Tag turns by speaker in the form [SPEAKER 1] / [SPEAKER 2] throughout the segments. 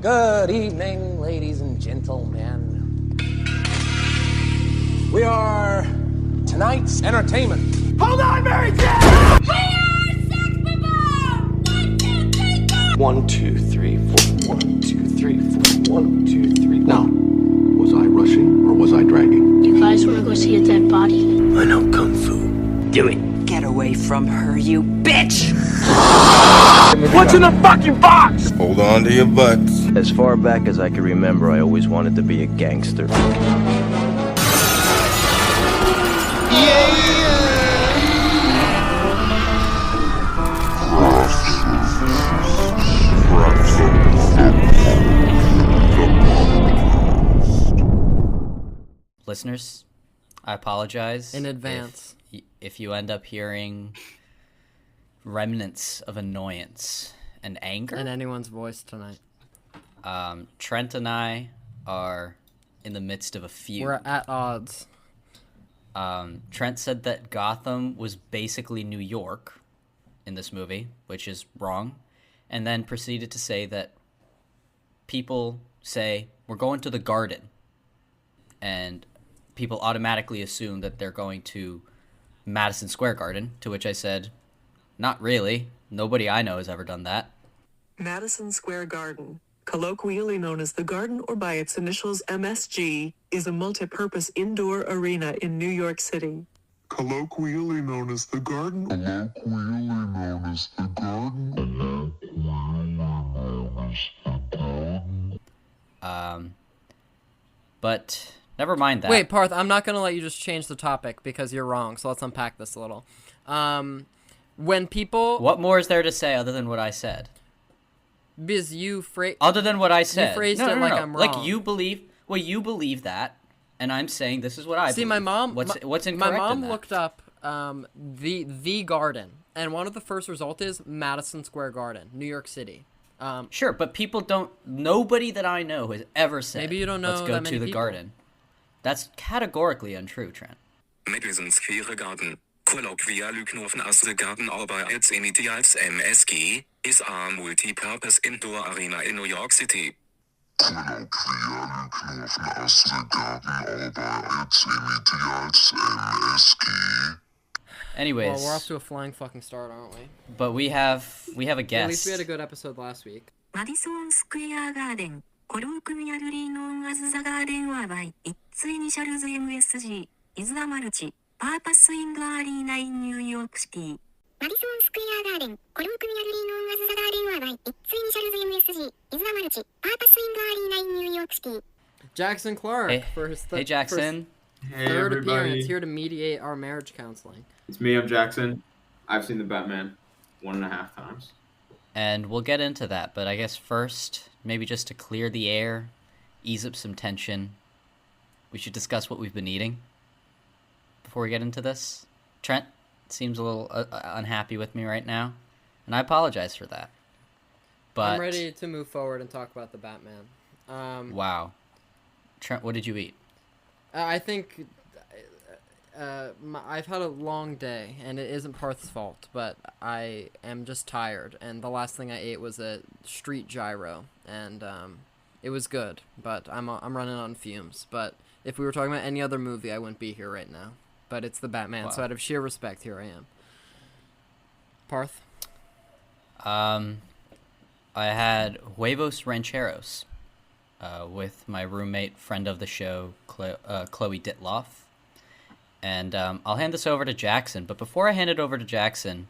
[SPEAKER 1] Good evening, ladies and gentlemen. We are tonight's entertainment. Hold on, Mary Jane!
[SPEAKER 2] We are sex people! 1, 2, 3, 4.
[SPEAKER 3] 1, 2, 3, 4. 1, 2, 3, 4. 1, 2, 3. Now, was I rushing or was I dragging?
[SPEAKER 4] You guys want to go see a dead body?
[SPEAKER 3] I know Kung Fu.
[SPEAKER 5] Do it.
[SPEAKER 6] Get away from her, you bitch!
[SPEAKER 1] What's in the fucking box?
[SPEAKER 7] Hold on to your butts.
[SPEAKER 5] As far back as I can remember, I always wanted to be a gangster.
[SPEAKER 8] Listeners, I apologize
[SPEAKER 9] in advance
[SPEAKER 8] if you end up hearing remnants of annoyance and anger
[SPEAKER 9] in anyone's voice tonight.
[SPEAKER 8] Trent and I are in the midst of a feud.
[SPEAKER 9] We're at odds.
[SPEAKER 8] Trent said that Gotham was basically New York in this movie, which is wrong, and then proceeded to say that people say, we're going to the garden, and people automatically assume that they're going to Madison Square Garden, to which I said, not really. Nobody I know has ever done that.
[SPEAKER 10] Madison Square Garden, colloquially known as the Garden or by its initials MSG, is a multi-purpose indoor arena in New York City.
[SPEAKER 7] Colloquially known as the garden.
[SPEAKER 8] But never mind that.
[SPEAKER 9] Wait, Parth, I'm not going to let you just change the topic because you're wrong, so let's unpack this a little. When people...
[SPEAKER 8] What more is there to say other than what I said?
[SPEAKER 9] Because you phrased...
[SPEAKER 8] Other than what I said.
[SPEAKER 9] You phrased it like I'm wrong.
[SPEAKER 8] Like, you believe that, and I'm saying this is what I believe.
[SPEAKER 9] See, my mom...
[SPEAKER 8] What's incorrect in
[SPEAKER 9] that? My mom
[SPEAKER 8] that?
[SPEAKER 9] looked up the garden, and one of the first results is Madison Square Garden, New York City.
[SPEAKER 8] Sure, but people don't... Nobody that I know has ever said,
[SPEAKER 9] maybe you don't know
[SPEAKER 8] let's go
[SPEAKER 9] that many
[SPEAKER 8] to the
[SPEAKER 9] people.
[SPEAKER 8] garden. That's categorically untrue, Trent.
[SPEAKER 11] Madison Square Garden, colloquially known as the Garden or by its initials MSG, is a multi-purpose indoor arena in New York City.
[SPEAKER 7] Colloquially known as the garden or by its initials MSG.
[SPEAKER 8] Anyways.
[SPEAKER 9] Well, we're off to a flying fucking start, aren't we?
[SPEAKER 8] But we have a guest.
[SPEAKER 9] At least we had a good episode last week.
[SPEAKER 10] Madison Square Garden, colloquially known as the Garden or by its initials MSG, is a multi-purpose indoor arena in New York City.
[SPEAKER 12] Madison Square Garden, colloquially known as the Garden or by its initials MSG, is a multi-purpose indoor arena in New York City.
[SPEAKER 9] Jackson Clark for his
[SPEAKER 8] Jackson.
[SPEAKER 9] Third appearance here to mediate our marriage counseling.
[SPEAKER 13] It's me, I'm Jackson. I've seen the Batman 1.5 times.
[SPEAKER 8] And we'll get into that, but I guess first, maybe just to clear the air, ease up some tension, we should discuss what we've been eating before we get into this. Trent seems a little unhappy with me right now, and I apologize for that. But
[SPEAKER 9] I'm ready to move forward and talk about the Batman.
[SPEAKER 8] Wow. Trent, what did you eat?
[SPEAKER 9] I think I've had a long day, and it isn't Parth's fault, but I am just tired, and the last thing I ate was a street gyro, and it was good, but I'm running on fumes. But if we were talking about any other movie, I wouldn't be here right now. But it's the Batman, so out of sheer respect, here I am. Parth?
[SPEAKER 8] I had huevos rancheros with my roommate, friend of the show, Chloe Ditloff. And I'll hand this over to Jackson. But before I hand it over to Jackson,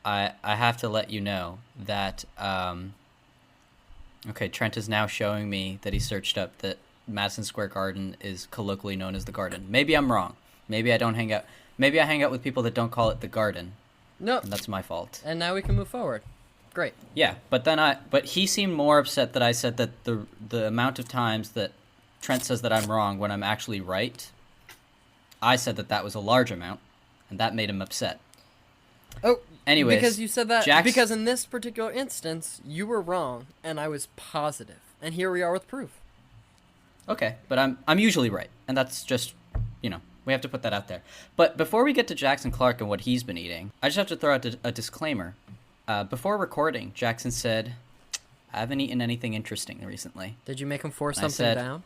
[SPEAKER 8] I have to let you know that... okay, Trent is now showing me that he searched up that Madison Square Garden is colloquially known as the Garden. Maybe I'm wrong. Maybe I don't hang out... Maybe I hang out with people that don't call it the Garden.
[SPEAKER 9] No.
[SPEAKER 8] And that's my fault.
[SPEAKER 9] And now we can move forward. Great.
[SPEAKER 8] Yeah, but he seemed more upset that I said that the amount of times that Trent says that I'm wrong when I'm actually right... I said that was a large amount, and that made him upset.
[SPEAKER 9] Oh,
[SPEAKER 8] anyways,
[SPEAKER 9] because you said that. Because in this particular instance, you were wrong, and I was positive, and here we are with proof.
[SPEAKER 8] Okay, but I'm usually right, and that's just, we have to put that out there. But before we get to Jackson Clark and what he's been eating, I just have to throw out a disclaimer. Before recording, Jackson said, I haven't eaten anything interesting recently.
[SPEAKER 9] Did you make him force something down?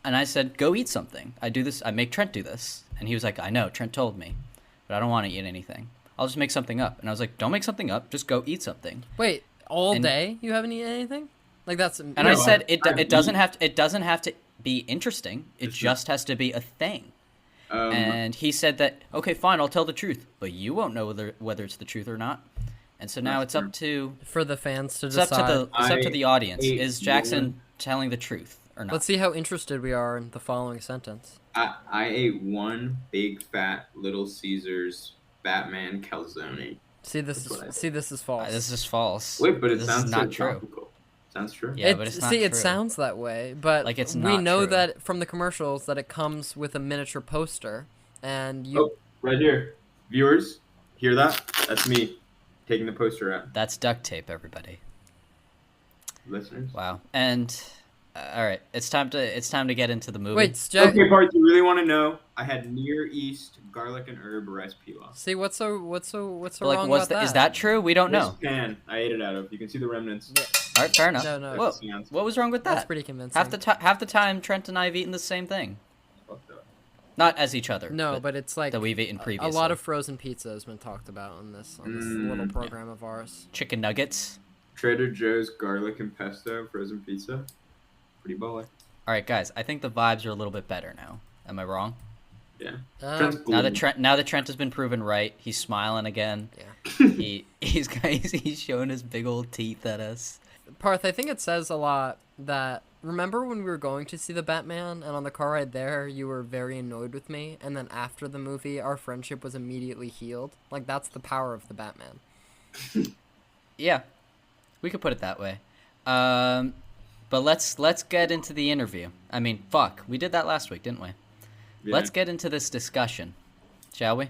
[SPEAKER 8] And I said, go eat something. I do this. I make Trent do this. And he was like, I know, Trent told me, but I don't want to eat anything. I'll just make something up. And I was like, don't make something up. Just go eat something.
[SPEAKER 9] Wait, day you haven't eaten anything? Like that's.
[SPEAKER 8] And I said it doesn't have to be interesting. It just has to be a thing. And he said that, okay, fine, I'll tell the truth, but you won't know whether it's the truth or not. And so now it's up to
[SPEAKER 9] for the fans to decide.
[SPEAKER 8] It's up to the audience. Is Jackson telling the truth or not?
[SPEAKER 9] Let's see how interested we are in the following sentence.
[SPEAKER 13] I ate one big fat Little Caesars Batman calzone.
[SPEAKER 9] See, this is false.
[SPEAKER 8] This is false.
[SPEAKER 13] Wait, but it sounds
[SPEAKER 8] not
[SPEAKER 13] so
[SPEAKER 8] true.
[SPEAKER 13] topical. Sounds true.
[SPEAKER 8] Yeah, but it's not true.
[SPEAKER 9] It sounds that way, but
[SPEAKER 8] like it's
[SPEAKER 9] we
[SPEAKER 8] not
[SPEAKER 9] know
[SPEAKER 8] true.
[SPEAKER 9] that from the commercials that it comes with a miniature poster, and you.
[SPEAKER 13] Oh, right here, viewers, hear that? That's me taking the poster out.
[SPEAKER 8] That's duct tape, everybody.
[SPEAKER 13] Listeners.
[SPEAKER 8] Wow. And all right, it's time to get into the movie.
[SPEAKER 9] Wait,
[SPEAKER 13] okay, Parth, you really want to know? I had Near East garlic and herb rice pilaf.
[SPEAKER 9] See, what's so
[SPEAKER 8] like,
[SPEAKER 9] wrong about that?
[SPEAKER 8] Is that true? We don't know.
[SPEAKER 13] This pan I ate it out of. You can see the remnants.
[SPEAKER 9] Yeah.
[SPEAKER 8] All right, fair enough.
[SPEAKER 9] No.
[SPEAKER 8] What was wrong with that?
[SPEAKER 9] That's pretty convincing.
[SPEAKER 8] Half the time, Trent and I have eaten the same thing. Not as each other.
[SPEAKER 9] No, but it's like
[SPEAKER 8] that we've eaten previously.
[SPEAKER 9] A lot of frozen pizza has been talked about on this little program of ours.
[SPEAKER 8] Chicken nuggets.
[SPEAKER 13] Trader Joe's garlic and pesto frozen pizza. Pretty baller.
[SPEAKER 8] All right, guys. I think the vibes are a little bit better now. Am I wrong?
[SPEAKER 13] Yeah.
[SPEAKER 8] Now that Trent has been proven right, he's smiling again. Yeah. he's showing his big old teeth at us.
[SPEAKER 9] Parth, I think it says a lot that. Remember when we were going to see the Batman, and on the car ride there, you were very annoyed with me, and then after the movie, our friendship was immediately healed? Like, that's the power of the Batman.
[SPEAKER 8] Yeah, we could put it that way. But let's get into the interview. I mean, fuck, we did that last week, didn't we? Yeah. Let's get into this discussion, shall we?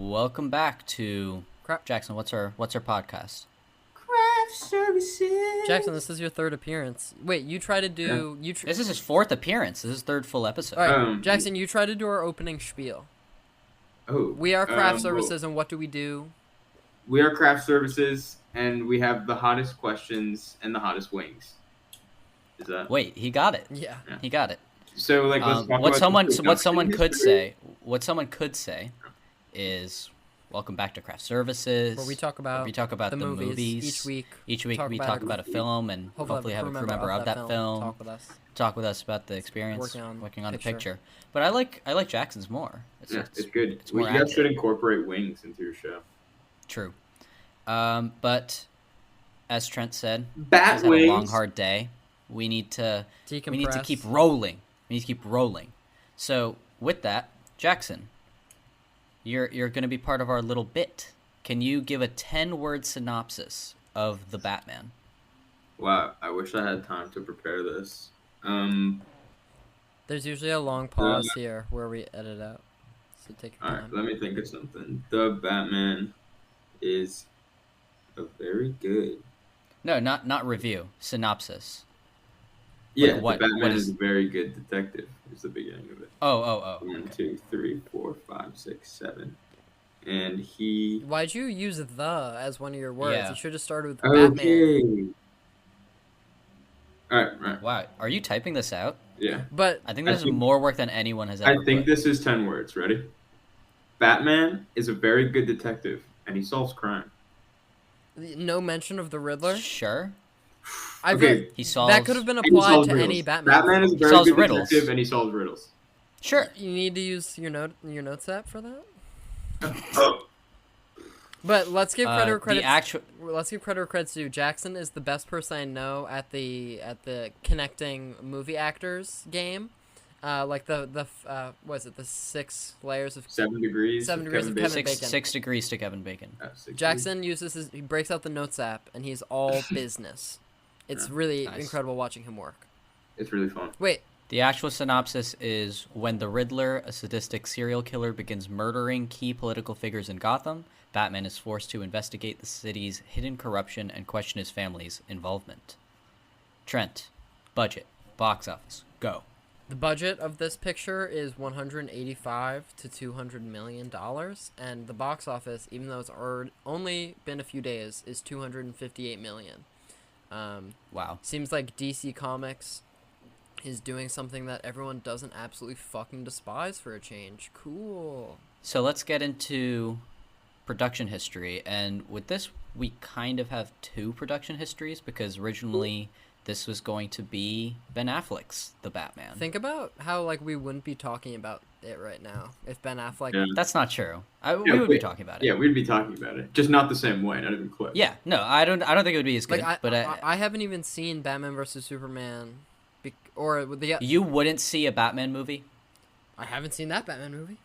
[SPEAKER 8] Welcome back to Jackson. What's our podcast?
[SPEAKER 13] Craft services.
[SPEAKER 9] Jackson, this is your third appearance. Wait, you try to do
[SPEAKER 8] This is his fourth appearance. This is his third full episode.
[SPEAKER 9] All right, Jackson, you try to do our opening spiel.
[SPEAKER 13] Oh.
[SPEAKER 9] We are craft services, and what do we do?
[SPEAKER 13] We are craft services, and we have the hottest questions and the hottest wings. Is that?
[SPEAKER 8] Wait, he got it.
[SPEAKER 9] Yeah.
[SPEAKER 8] He got it.
[SPEAKER 13] So like, let's talk
[SPEAKER 8] what
[SPEAKER 13] about
[SPEAKER 8] someone could say is welcome back to Craft Services,
[SPEAKER 9] where we talk about
[SPEAKER 8] the movies. Each week we talk about a film and hopefully have a crew member of that film talk with us about the experience working on the picture. But I like Jackson's more. It's
[SPEAKER 13] good. You guys should incorporate wings into your show.
[SPEAKER 8] True. But as Trent said,
[SPEAKER 13] Bat
[SPEAKER 8] we had a long hard day. We need to keep rolling. We need to keep rolling. So with that, Jackson, you're going to be part of our little bit. Can you give a 10-word synopsis of the Batman?
[SPEAKER 13] Wow, I wish I had time to prepare this.
[SPEAKER 9] There's usually a long pause here where we edit out. So take your time.
[SPEAKER 13] Alright, let me think of something. The Batman is a very good...
[SPEAKER 8] No, not review. Synopsis.
[SPEAKER 13] Yeah, the Batman is a very good detective. Is the beginning of it.
[SPEAKER 8] Oh.
[SPEAKER 13] 1, 2, 3, 4, 5, 6, 7. And he...
[SPEAKER 9] Why'd you use the as one of your words?
[SPEAKER 8] Yeah.
[SPEAKER 9] You should have started with Batman.
[SPEAKER 13] Alright.
[SPEAKER 8] Wow, are you typing this out?
[SPEAKER 13] Yeah.
[SPEAKER 9] But
[SPEAKER 8] I think this is more work than anyone has ever
[SPEAKER 13] put. This is 10 words. Ready? Batman is a very good detective, and he solves crime.
[SPEAKER 9] No mention of the Riddler?
[SPEAKER 8] Sure.
[SPEAKER 9] He solves... That could have been applied to any Batman.
[SPEAKER 13] Batman is a very good detective, and he solves riddles.
[SPEAKER 8] Sure.
[SPEAKER 9] You need to use your notes app for that? But let's give credit where credit's let's give credit where credit's due. Jackson is the best person I know at the connecting movie actors game. Like the what is it? The 6 layers of
[SPEAKER 13] 7 degrees.
[SPEAKER 9] 7 degrees of Kevin Bacon.
[SPEAKER 8] 6 degrees to Kevin Bacon.
[SPEAKER 9] Jackson he breaks out the notes app and he's all business. It's really incredible watching him work.
[SPEAKER 13] It's really fun.
[SPEAKER 9] Wait.
[SPEAKER 8] The actual synopsis is when the Riddler, a sadistic serial killer, begins murdering key political figures in Gotham, Batman is forced to investigate the city's hidden corruption and question his family's involvement. Trent, budget, box office, go.
[SPEAKER 9] The budget of this picture is $185 to $200 million, and the box office, even though it's only been a few days, is $258 million.
[SPEAKER 8] Wow.
[SPEAKER 9] Seems like DC Comics is doing something that everyone doesn't absolutely fucking despise for a change. Cool.
[SPEAKER 8] So let's get into production history, and with this, we kind of have two production histories, because originally this was going to be Ben Affleck's The Batman.
[SPEAKER 9] Think about how, like, we wouldn't be talking about it right now if Ben Affleck...
[SPEAKER 13] Yeah.
[SPEAKER 8] That's not true. We would be talking about it.
[SPEAKER 13] Yeah, we'd be talking about it. Just not the same way, not even close.
[SPEAKER 8] Yeah, no, I don't think it would be as good.
[SPEAKER 9] Like,
[SPEAKER 8] but
[SPEAKER 9] I haven't even seen Batman vs. Superman, or the...
[SPEAKER 8] You wouldn't see a Batman movie?
[SPEAKER 9] I haven't seen that Batman movie.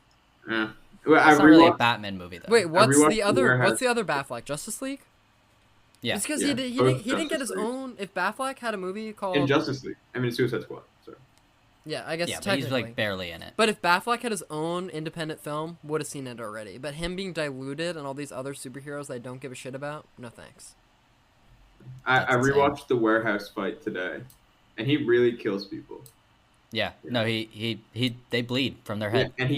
[SPEAKER 13] Yeah. Well,
[SPEAKER 8] it's not really a Batman movie, though.
[SPEAKER 9] Wait, what's the other Batfleck? Justice League?
[SPEAKER 8] Yeah.
[SPEAKER 9] It's because he didn't get his own... If Batfleck had a movie called...
[SPEAKER 13] In Justice League. I mean, Suicide Squad. Sorry.
[SPEAKER 9] Yeah, I guess
[SPEAKER 8] technically. But he's, like, barely in it.
[SPEAKER 9] But if Batfleck had his own independent film, would have seen it already. But him being diluted and all these other superheroes that I don't give a shit about, no thanks.
[SPEAKER 13] I rewatched the warehouse fight today, and he really kills people.
[SPEAKER 8] Yeah. No, they bleed from their head.
[SPEAKER 13] Yeah, and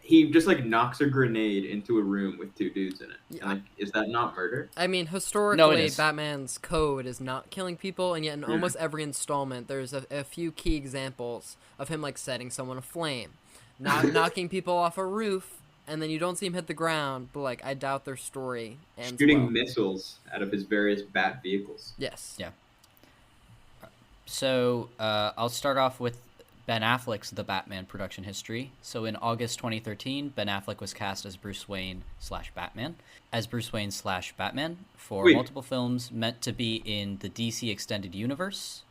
[SPEAKER 13] he just like knocks a grenade into a room with two dudes in it. Yeah. And, like, is that not murder?
[SPEAKER 9] I mean, historically, Batman's code is not killing people, and yet in almost every installment, there's a few key examples of him, like, setting someone aflame, knocking people off a roof, and then you don't see him hit the ground, but, like, I doubt their story ends
[SPEAKER 13] shooting missiles out of his various bat vehicles.
[SPEAKER 9] Yes.
[SPEAKER 8] Yeah. So, I'll start off with Ben Affleck's The Batman production history. So in August 2013, Ben Affleck was cast as Bruce Wayne/Batman. Batman for multiple films meant to be in the DC Extended Universe.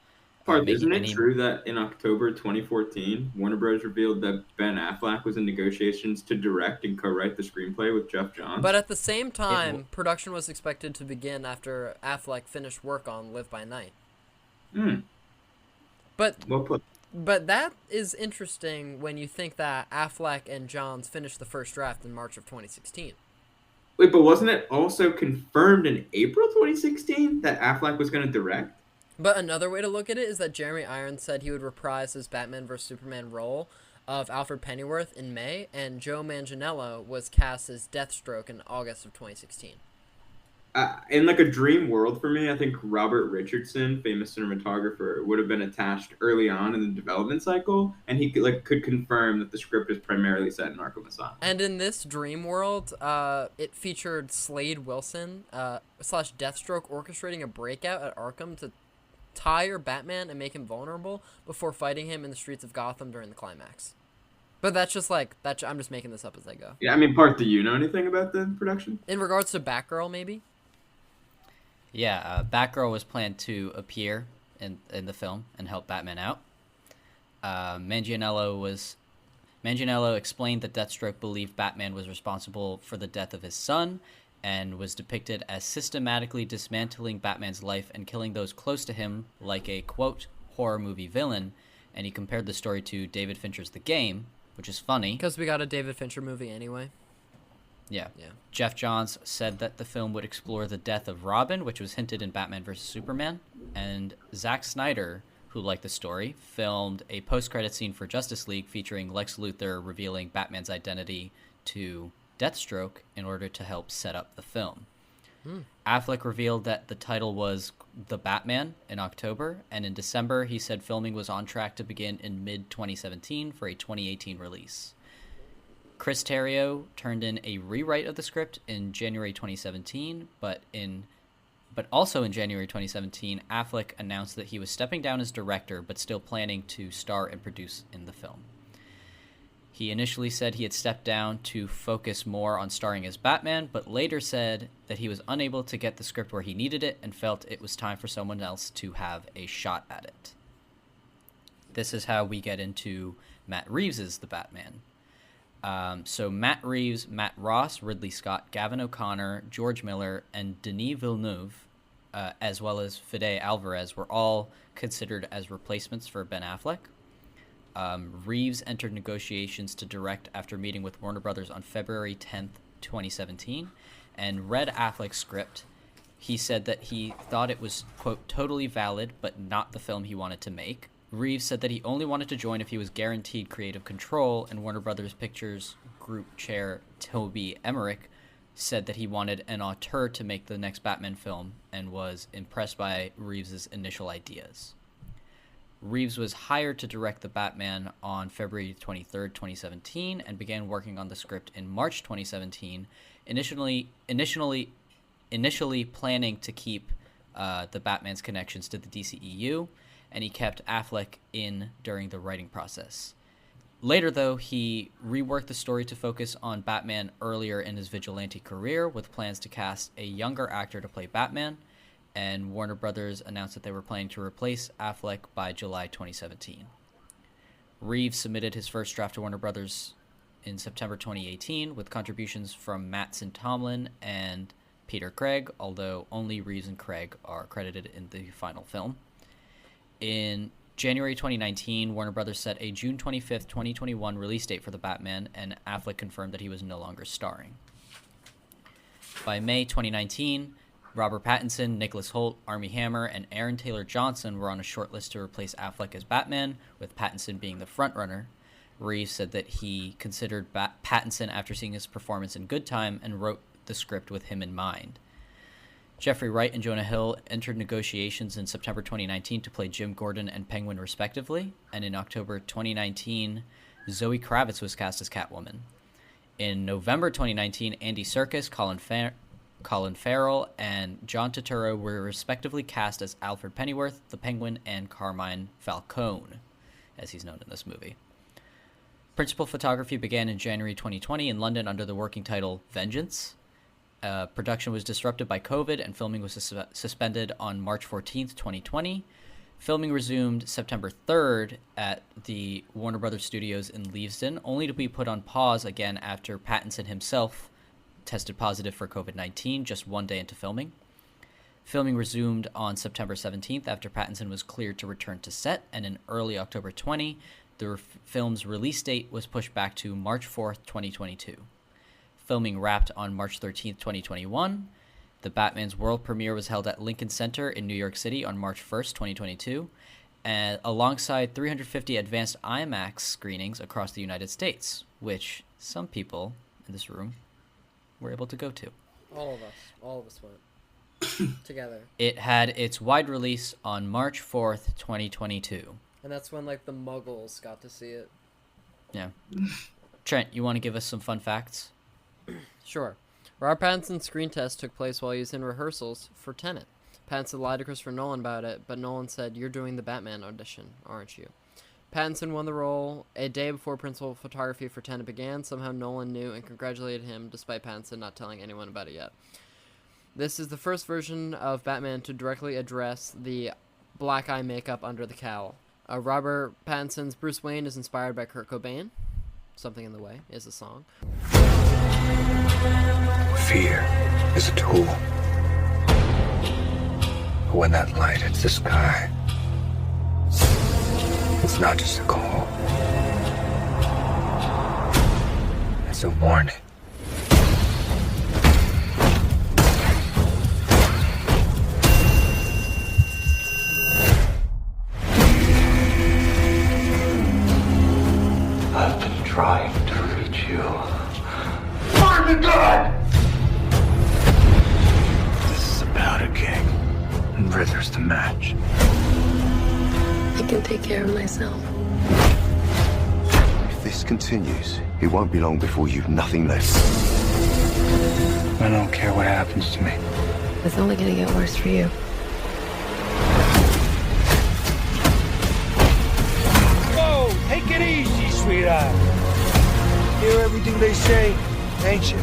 [SPEAKER 13] Parth, isn't it true that in October 2014, Warner Bros. Revealed that Ben Affleck was in negotiations to direct and co-write the screenplay with Jeff Johns?
[SPEAKER 9] But at the same time, production was expected to begin after Affleck finished work on Live by Night. But...
[SPEAKER 13] Well put.
[SPEAKER 9] But that is interesting when you think that Affleck and Johns finished the first draft in March of 2016.
[SPEAKER 13] Wait, but wasn't it also confirmed in April 2016 that Affleck was going to direct?
[SPEAKER 9] But another way to look at it is that Jeremy Irons said he would reprise his Batman vs. Superman role of Alfred Pennyworth in May, and Joe Manganiello was cast as Deathstroke in August of 2016.
[SPEAKER 13] In like a dream world for me, I think Robert Richardson, famous cinematographer, would have been attached early on in the development cycle, and he could confirm that the script is primarily set in Arkham Asylum.
[SPEAKER 9] And in this dream world, it featured Slade Wilson / Deathstroke orchestrating a breakout at Arkham to tire Batman and make him vulnerable before fighting him in the streets of Gotham during the climax. But that's just like I'm just making this up as I go.
[SPEAKER 13] Yeah, I mean, Parth, do you know anything about the production?
[SPEAKER 9] In regards to Batgirl, maybe.
[SPEAKER 8] Yeah, Batgirl was planned to appear in the film and help Batman out. Manganiello explained that Deathstroke believed Batman was responsible for the death of his son and was depicted as systematically dismantling Batman's life and killing those close to him like a, quote, horror movie villain, and he compared the story to David Fincher's The Game, which is funny.
[SPEAKER 9] Because we got a David Fincher movie anyway.
[SPEAKER 8] Yeah. Jeff Johns said that the film would explore the death of Robin, which was hinted in Batman vs. Superman. And Zack Snyder, who liked the story, filmed a post-credit scene for Justice League featuring Lex Luthor revealing Batman's identity to Deathstroke in order to help set up the film. Affleck revealed that the title was The Batman in October, and in December he said filming was on track to begin in mid-2017 for a 2018 release. Chris Terrio turned in a rewrite of the script in January 2017, but also in January 2017, Affleck announced that he was stepping down as director, but still planning to star and produce in the film. He initially said he had stepped down to focus more on starring as Batman, but later said that he was unable to get the script where he needed it and felt it was time for someone else to have a shot at it. This is how we get into Matt Reeves' The Batman. So Matt Reeves, Matt Ross, Ridley Scott, Gavin O'Connor, George Miller, and Denis Villeneuve, as well as Fede Alvarez, were all considered as replacements for Ben Affleck. Reeves entered negotiations to direct after meeting with Warner Brothers on February 10th, 2017, and read Affleck's script. He said that he thought it was, quote, totally valid, but not the film he wanted to make. Reeves said that he only wanted to join if he was guaranteed creative control, and Warner Brothers Pictures Group Chair Toby Emmerich said that he wanted an auteur to make the next Batman film and was impressed by Reeves's initial ideas. Reeves was hired to direct the Batman on February 23, 2017, and began working on the script in March 2017, initially planning to keep the Batman's connections to the DCEU, and he kept Affleck in during the writing process. Later, though, he reworked the story to focus on Batman earlier in his vigilante career, with plans to cast a younger actor to play Batman, and Warner Brothers announced that they were planning to replace Affleck by July 2017. Reeves submitted his first draft to Warner Brothers in September 2018, with contributions from Mattson Tomlin and Peter Craig, although only Reeves and Craig are credited in the final film. In January 2019, Warner Brothers set a June 25th, 2021 release date for the Batman, and Affleck confirmed that he was no longer starring. By May 2019, Robert Pattinson, Nicholas Hoult, Armie Hammer, and Aaron Taylor Johnson were on a short list to replace Affleck as Batman, with Pattinson being the frontrunner. Reeves said that he considered Pattinson after seeing his performance in Good Time and wrote the script with him in mind. Jeffrey Wright and Jonah Hill entered negotiations in September 2019 to play Jim Gordon and Penguin respectively, and in October 2019, Zoe Kravitz was cast as Catwoman. In November 2019, Andy Serkis, Colin Farrell, and John Turturro were respectively cast as Alfred Pennyworth, the Penguin, and Carmine Falcone, as he's known in this movie. Principal photography began in January 2020 in London under the working title Vengeance. Production was disrupted by COVID, and filming was suspended on March 14th, 2020. Filming resumed September 3rd at the Warner Brothers Studios in Leavesden, only to be put on pause again after Pattinson himself tested positive for COVID-19 just one day into filming. Filming resumed on September 17th after Pattinson was cleared to return to set, and in early October 20, the film's release date was pushed back to March 4th, 2022. Filming wrapped on March 13th, 2021. The Batman's world premiere was held at Lincoln Center in New York City on March 1st, 2022, and alongside 350 advanced IMAX screenings across the United States, which some people in this room were able to go to.
[SPEAKER 9] All of us went together.
[SPEAKER 8] It had its wide release on March 4th, 2022.
[SPEAKER 9] And that's when, like, the Muggles got to see it.
[SPEAKER 8] Yeah. Trent, you want to give us some fun facts?
[SPEAKER 9] Sure. Robert Pattinson's screen test took place while he was in rehearsals for Tenet. Pattinson lied to Christopher Nolan about it, but Nolan said, "You're doing the Batman audition, aren't you?" Pattinson won the role a day before principal photography for Tenet began. Somehow Nolan knew and congratulated him, despite Pattinson not telling anyone about it yet. This is the first version of Batman to directly address the black eye makeup under the cowl. Robert Pattinson's Bruce Wayne is inspired by Kurt Cobain. Something in the Way is a song.
[SPEAKER 14] Fear is a tool. But when that light hits the sky, it's not just a call. It's a warning. I've been trying to reach you. Burn the gun! This is about a king, and Riddler's the match.
[SPEAKER 4] I can take care of myself.
[SPEAKER 3] If this continues, it won't be long before you've nothing left.
[SPEAKER 14] I don't care what happens to me.
[SPEAKER 4] It's only gonna get worse for you.
[SPEAKER 1] Whoa, take it easy, sweetheart. Hear everything they say, ain't you?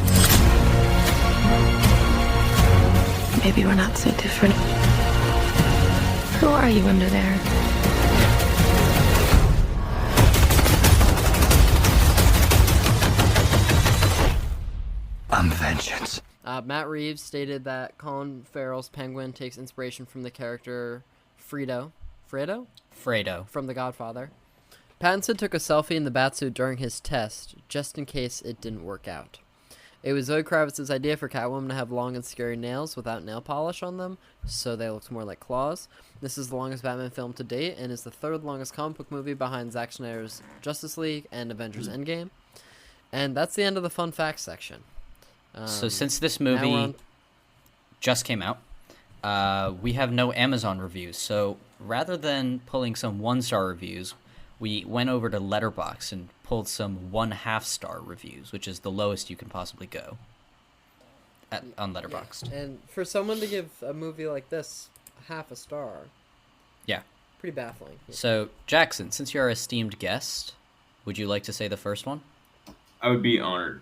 [SPEAKER 4] Maybe we're not so different. Who are you under there?
[SPEAKER 14] I'm vengeance.
[SPEAKER 9] Matt Reeves stated that Colin Farrell's Penguin takes inspiration from the character Fredo from The Godfather. Pattinson took a selfie in the batsuit during his test, just in case it didn't work out. It was Zoe Kravitz's idea for Catwoman to have long and scary nails without nail polish on them, so they looked more like claws. This is the longest Batman film to date, and is the third longest comic book movie behind Zack Snyder's Justice League and Avengers Endgame. And that's the end of the fun facts section.
[SPEAKER 8] So since this movie just came out, we have no Amazon reviews. So rather than pulling some 1-star reviews, we went over to Letterboxd and pulled some 1/2-star reviews, which is the lowest you can possibly go on Letterboxd.
[SPEAKER 9] Yeah. And for someone to give a movie like this half a star,
[SPEAKER 8] yeah,
[SPEAKER 9] pretty baffling. Yeah.
[SPEAKER 8] So Jackson, since you're our esteemed guest, would you like to say the first one?
[SPEAKER 13] I would be honored.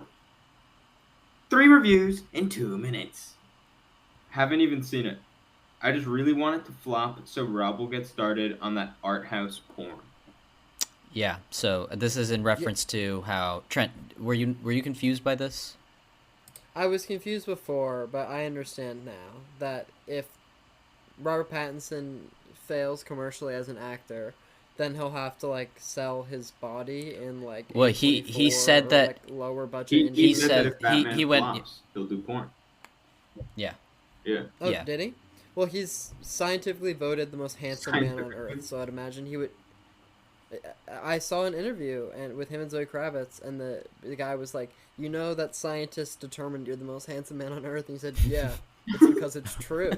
[SPEAKER 13] 3 reviews in 2 minutes. Haven't even seen it. I just really want it to flop so Rob will get started on that art house porn.
[SPEAKER 8] Yeah, so this is in reference to how Trent, were you confused by this?
[SPEAKER 9] I was confused before, but I understand now that if Robert Pattinson fails commercially as an actor, then he'll have to like sell his body in like.
[SPEAKER 8] Well, he said that
[SPEAKER 9] like, lower budget.
[SPEAKER 8] He said
[SPEAKER 13] that if Batman
[SPEAKER 8] he went.
[SPEAKER 13] flops, he'll do porn.
[SPEAKER 8] Yeah.
[SPEAKER 13] Yeah.
[SPEAKER 9] Oh,
[SPEAKER 8] yeah.
[SPEAKER 9] Did he? Well, he's scientifically voted the most handsome man on Earth, so I'd imagine he would. I saw an interview with him and Zoe Kravitz, and the guy was like, "You know that scientists determined you're the most handsome man on Earth," and he said, "Yeah, it's because it's true."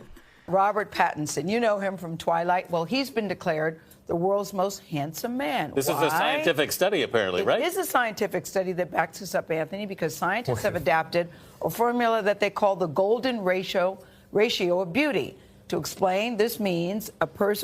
[SPEAKER 15] Robert Pattinson, you know him from Twilight. Well, he's been declared the world's most handsome man.
[SPEAKER 16] This is a scientific study, apparently, right?
[SPEAKER 15] It is a scientific study that backs this up, Anthony, because scientists have adapted a formula that they call the golden ratio of beauty. To explain, this means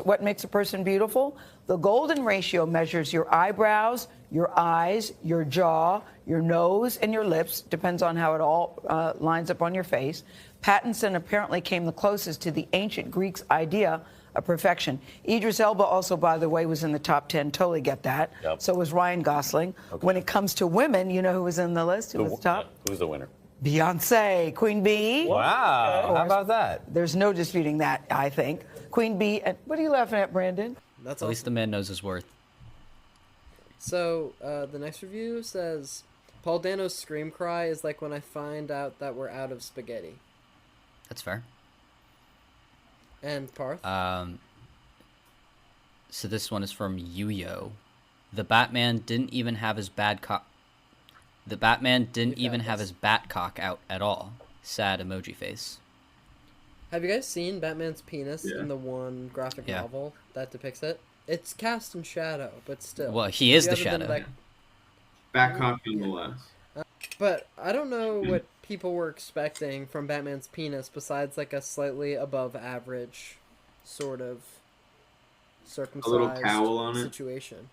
[SPEAKER 15] what makes a person beautiful. The golden ratio measures your eyebrows, your eyes, your jaw, your nose, and your lips. Depends on how it all lines up on your face. Pattinson apparently came the closest to the ancient Greeks' idea of perfection. Idris Elba also, by the way, was in the top 10. Totally get that. Yep. So was Ryan Gosling. Okay. When it comes to women, you know who was in the list? Who was top?
[SPEAKER 16] Who's the winner?
[SPEAKER 15] Beyonce, Queen Bee.
[SPEAKER 16] Wow, how about that?
[SPEAKER 15] There's no disputing that, I think. Queen Bee, and what are you laughing at, Brandon?
[SPEAKER 8] That's at least the man knows his worth.
[SPEAKER 9] So, the next review says, Paul Dano's scream cry is like when I find out that we're out of spaghetti.
[SPEAKER 8] That's fair.
[SPEAKER 9] And Parth?
[SPEAKER 8] So this one is from Yuyo. The Batman didn't even have his Batcock out at all. Sad emoji face.
[SPEAKER 9] Have you guys seen Batman's penis in the one graphic novel that depicts it? It's cast in shadow, but still.
[SPEAKER 8] Well, he is the shadow.
[SPEAKER 13] Batcock nonetheless.
[SPEAKER 9] But I don't know what people were expecting from Batman's penis besides like a slightly above average sort of circumcised
[SPEAKER 13] a little cowl on
[SPEAKER 9] situation.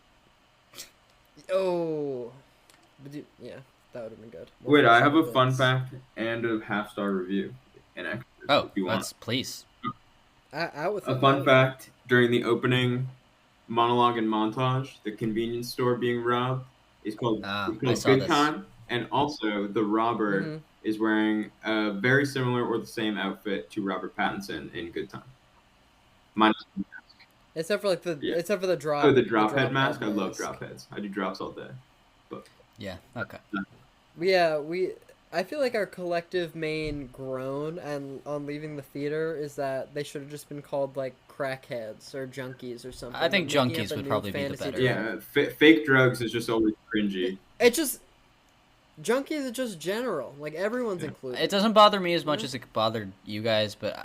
[SPEAKER 9] Oh. Yeah, that would have been good.
[SPEAKER 13] Wait, I have a fun fact and a half-star review.
[SPEAKER 8] Oh, please.
[SPEAKER 9] Out with
[SPEAKER 13] a fun fact, during the opening monologue and montage, the convenience store being robbed is called Good Time. And also, the robber is wearing a very similar or the same outfit to Robert Pattinson in Good Time. Minus the mask.
[SPEAKER 9] Except for the drop.
[SPEAKER 13] Oh, the drop head mask? I love drop heads. I do drops all day. But
[SPEAKER 8] yeah, okay.
[SPEAKER 9] Yeah, I feel like our collective main groan on leaving the theater is that they should have just been called like crackheads or junkies or something.
[SPEAKER 8] I think junkies would probably be the better.
[SPEAKER 13] Yeah, fake drugs is just always cringy.
[SPEAKER 9] Junkies are just general. Like, everyone's included.
[SPEAKER 8] It doesn't bother me as much as it bothered you guys, but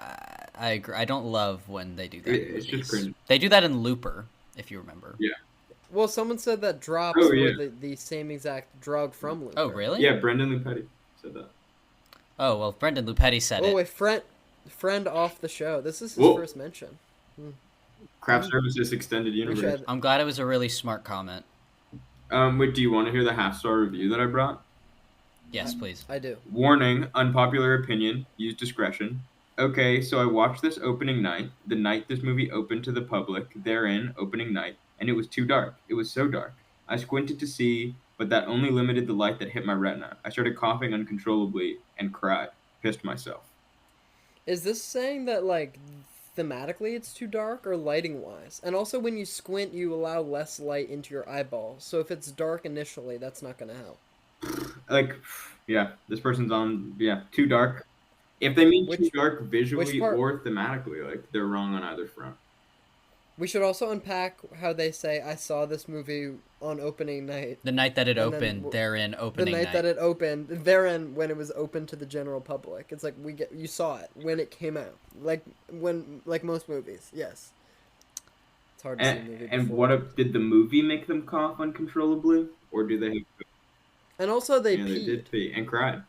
[SPEAKER 8] I agree. I don't love when they do that.
[SPEAKER 13] It's just cringe.
[SPEAKER 8] They do that in Looper, if you remember.
[SPEAKER 13] Yeah.
[SPEAKER 9] Well, someone said that drops were the same exact drug from Looper.
[SPEAKER 8] Oh, really?
[SPEAKER 13] Yeah, Brendan Lupetti said that.
[SPEAKER 8] Oh, well, Brendan Lupetti said it.
[SPEAKER 9] Oh, wait, friend off the show. This is his first mention.
[SPEAKER 13] Craft Services Extended Universe.
[SPEAKER 8] I'm glad it was a really smart comment.
[SPEAKER 13] Wait, do you want to hear the half-star review that I brought?
[SPEAKER 8] Yes, please.
[SPEAKER 9] I do.
[SPEAKER 13] Warning, unpopular opinion, use discretion. Okay, so I watched this opening night, the night this movie opened to the public, therein, opening night, and it was too dark. It was so dark. I squinted to see, but that only limited the light that hit my retina. I started coughing uncontrollably and cried. Pissed myself.
[SPEAKER 9] Is this saying that, like, thematically it's too dark or lighting-wise? And also when you squint, you allow less light into your eyeballs. So if it's dark initially, that's not going to help.
[SPEAKER 13] like, yeah, this person's on, too dark. If they mean too dark visually or thematically, like, they're wrong on either front.
[SPEAKER 9] We should also unpack how they say, I saw this movie on opening night.
[SPEAKER 8] The night that it opened, therein opening night.
[SPEAKER 9] The night that it opened, therein when it was open to the general public. It's like, you saw it when it came out. Like most movies, yes. It's hard to see a movie before.
[SPEAKER 13] Did the movie make them cough uncontrollably? Or do they...
[SPEAKER 9] And also they
[SPEAKER 13] peed. They did pee and cried.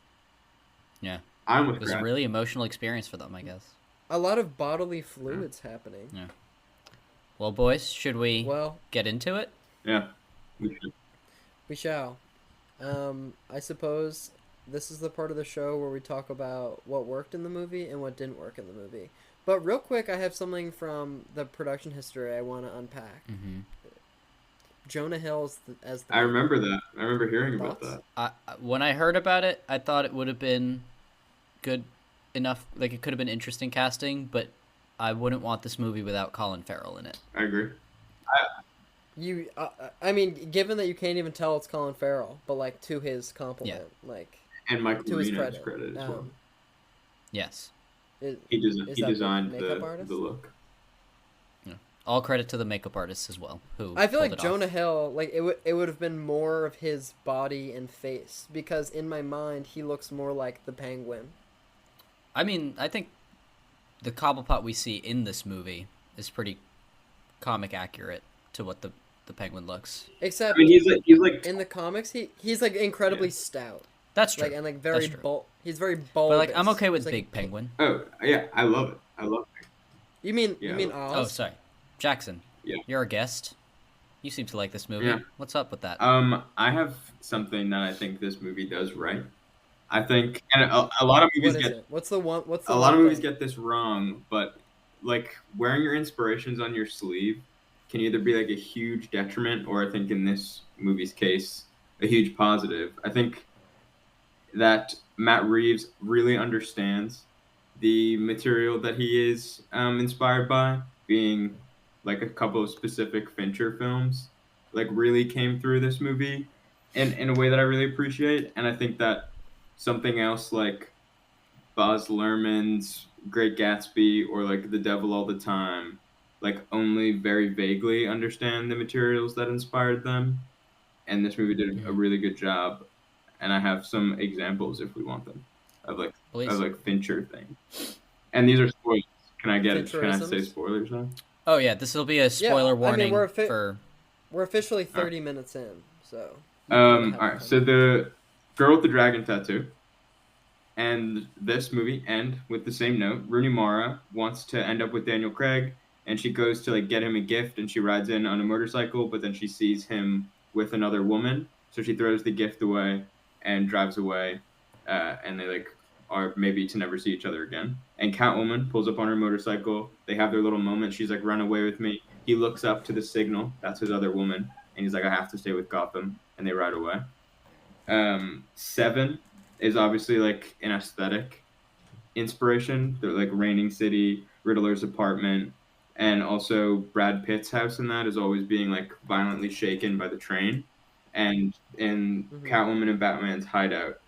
[SPEAKER 8] Yeah.
[SPEAKER 13] It
[SPEAKER 8] was a really emotional experience for them, I guess.
[SPEAKER 9] A lot of bodily fluids happening.
[SPEAKER 8] Yeah. Well, boys, should we get into it?
[SPEAKER 13] Yeah, we should.
[SPEAKER 9] We shall. I suppose this is the part of the show where we talk about what worked in the movie and what didn't work in the movie. But real quick, I have something from the production history I want to unpack.
[SPEAKER 8] Mm-hmm.
[SPEAKER 9] Jonah Hill as the...
[SPEAKER 13] I remember that. I remember hearing about that.
[SPEAKER 8] When I heard about it, I thought it would have been good enough. Like, it could have been interesting casting, but I wouldn't want this movie without Colin Farrell in it.
[SPEAKER 13] I agree.
[SPEAKER 9] I mean, given that you can't even tell it's Colin Farrell, but, like, to his compliment, like...
[SPEAKER 13] And Michael
[SPEAKER 9] to his
[SPEAKER 13] Reno's credit as well.
[SPEAKER 8] Yes.
[SPEAKER 13] He designed the look.
[SPEAKER 8] Yeah. All credit to the makeup artists as well. Who
[SPEAKER 9] I feel like Jonah Hill, like it would have been more of his body and face, because in my mind he looks more like the Penguin.
[SPEAKER 8] I mean, I think the Cobblepot we see in this movie is pretty comic accurate to what the Penguin looks.
[SPEAKER 9] Except
[SPEAKER 13] I mean, he's like
[SPEAKER 9] in the comics he's like incredibly stout.
[SPEAKER 8] That's true.
[SPEAKER 9] Like, and like very he's very bold.
[SPEAKER 8] But like I'm okay with Big Penguin.
[SPEAKER 13] Oh yeah, I love it. I love it.
[SPEAKER 9] You mean Oz?
[SPEAKER 8] Oh sorry, Jackson.
[SPEAKER 13] Yeah.
[SPEAKER 8] You're a guest. You seem to like this movie.
[SPEAKER 13] Yeah.
[SPEAKER 8] What's up with that?
[SPEAKER 13] I have something that I think this movie does right. I think, and a lot of movies get.
[SPEAKER 9] What's the one?
[SPEAKER 13] A lot of movies get this wrong, but like wearing your inspirations on your sleeve can either be like a huge detriment, or I think in this movie's case, a huge positive. I think that Matt Reeves really understands the material that he is inspired by, being like a couple of specific Fincher films, like really came through this movie in a way that I really appreciate. And I think that something else like Baz Luhrmann's Great Gatsby or like The Devil All the Time, like only very vaguely understand the materials that inspired them. And this movie did a really good job. And I have some examples if we want them of like Fincher things. And these are spoilers. Can I say spoilers now?
[SPEAKER 8] Oh yeah, this will be a spoiler warning.
[SPEAKER 9] I mean,
[SPEAKER 8] for.
[SPEAKER 9] We're officially 30 minutes in, so.
[SPEAKER 13] All right. So the girl with the dragon tattoo, and this movie end with the same note. Rooney Mara wants to end up with Daniel Craig, and she goes to like get him a gift, and she rides in on a motorcycle, but then she sees him with another woman, so she throws the gift away and drives away, and they like are maybe to never see each other again. And Catwoman pulls up on her motorcycle. They have their little moment. She's like, "Run away with me." He looks up to the signal. That's his other woman, and he's like, "I have to stay with Gotham," and they ride away. 7 is obviously like an aesthetic inspiration. They're like Raining City, Riddler's apartment, and also Brad Pitt's house in that is always being like violently shaken by the train. And in Catwoman and Batman's hideout,